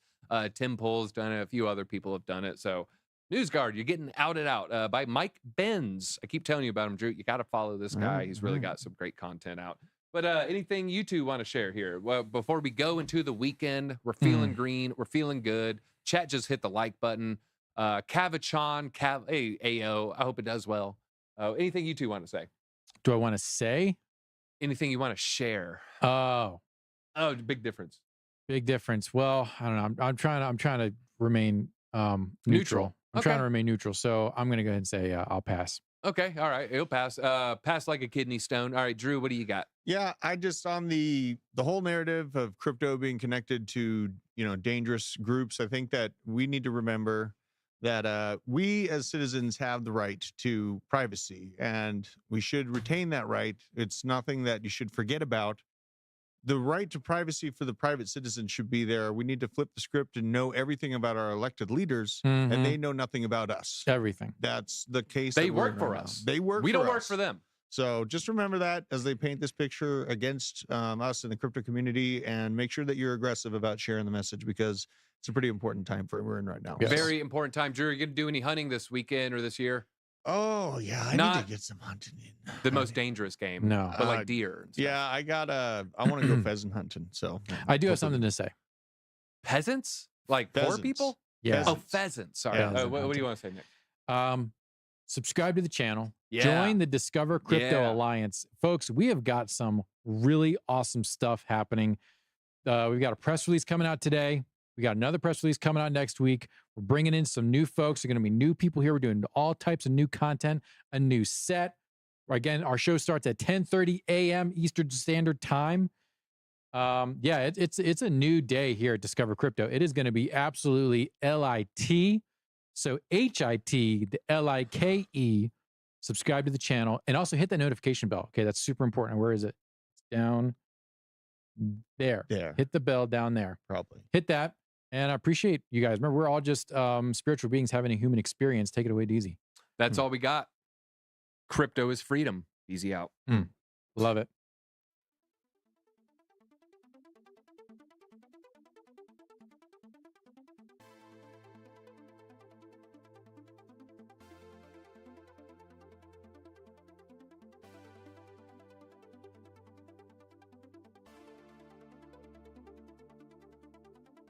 Speaker 1: Tim Pool's done it. A few other people have done it. So NewsGuard, you're getting outed out by Mike Benz. I keep telling you about him, Drew. You got to follow this guy. He's really got some great content out. But anything you two want to share here? Well, before we go into the weekend, we're feeling green. We're feeling good. Chat just hit the like button. Kavachan, hey, AO, I hope it does well. Anything you two want to say?
Speaker 2: Do I want to say?
Speaker 1: Anything you want to share?
Speaker 2: Oh,
Speaker 1: Big difference.
Speaker 2: big difference. Well, I don't know. I'm trying to remain neutral. I'm trying to remain neutral. So I'm gonna go ahead and say I'll pass.
Speaker 1: Okay, all right, it'll pass. Pass like a kidney stone. All right, Drew, what do you got?
Speaker 4: Yeah, I just on the whole narrative of crypto being connected to, you know, dangerous groups. I think that we need to remember that we as citizens have the right to privacy, and we should retain that right. It's nothing that you should forget about. The right to privacy for the private citizen should be there. We need to flip the script and know everything about our elected leaders, and they know nothing about us.
Speaker 2: Everything.
Speaker 4: That's the case.
Speaker 1: They
Speaker 4: that we're
Speaker 1: work
Speaker 4: in
Speaker 1: for
Speaker 4: right now.
Speaker 1: us.
Speaker 4: They work.
Speaker 1: We
Speaker 4: for
Speaker 1: don't work
Speaker 4: us.
Speaker 1: for them.
Speaker 4: So just remember that as they paint this picture against us in the crypto community, and make sure that you're aggressive about sharing the message, because it's a pretty important time for we're in right now.
Speaker 2: Yes.
Speaker 1: Very important time. Drew, are you going to do any hunting this weekend or this year?
Speaker 4: Oh yeah, I need
Speaker 1: Not
Speaker 4: to get some hunting in.
Speaker 1: The most dangerous game.
Speaker 2: No.
Speaker 1: But like deer. And stuff.
Speaker 4: Yeah, I want to go pheasant hunting. So
Speaker 2: I do have
Speaker 4: hopefully-
Speaker 2: something to say.
Speaker 1: Peasants? Like poor
Speaker 4: Pheasants.
Speaker 1: people?
Speaker 2: Yeah.
Speaker 1: Oh, pheasants. Sorry.
Speaker 4: Yeah.
Speaker 1: What do you want to say, Nick?
Speaker 2: Subscribe to the channel.
Speaker 1: Yeah.
Speaker 2: Join the Discover Crypto
Speaker 1: Yeah.
Speaker 2: Alliance. Folks, we have got some really awesome stuff happening. We've got a press release coming out today. We got another press release coming out next week. We're bringing in some new folks. There are going to be new people here. We're doing all types of new content, a new set. Again, our show starts at 10:30 a.m. Eastern Standard Time. It's a new day here at Discover Crypto. It is going to be absolutely LIT. So HIT, the LIKE. Subscribe to the channel and also hit the notification bell. Okay, that's super important. Where is it? It's down there.
Speaker 4: There.
Speaker 2: Hit the bell down there.
Speaker 4: Probably.
Speaker 2: Hit that. And I appreciate you guys. Remember, we're all just spiritual beings having a human experience. Take it away, Deezy.
Speaker 1: That's all we got. Crypto is freedom. Easy out.
Speaker 2: Love it.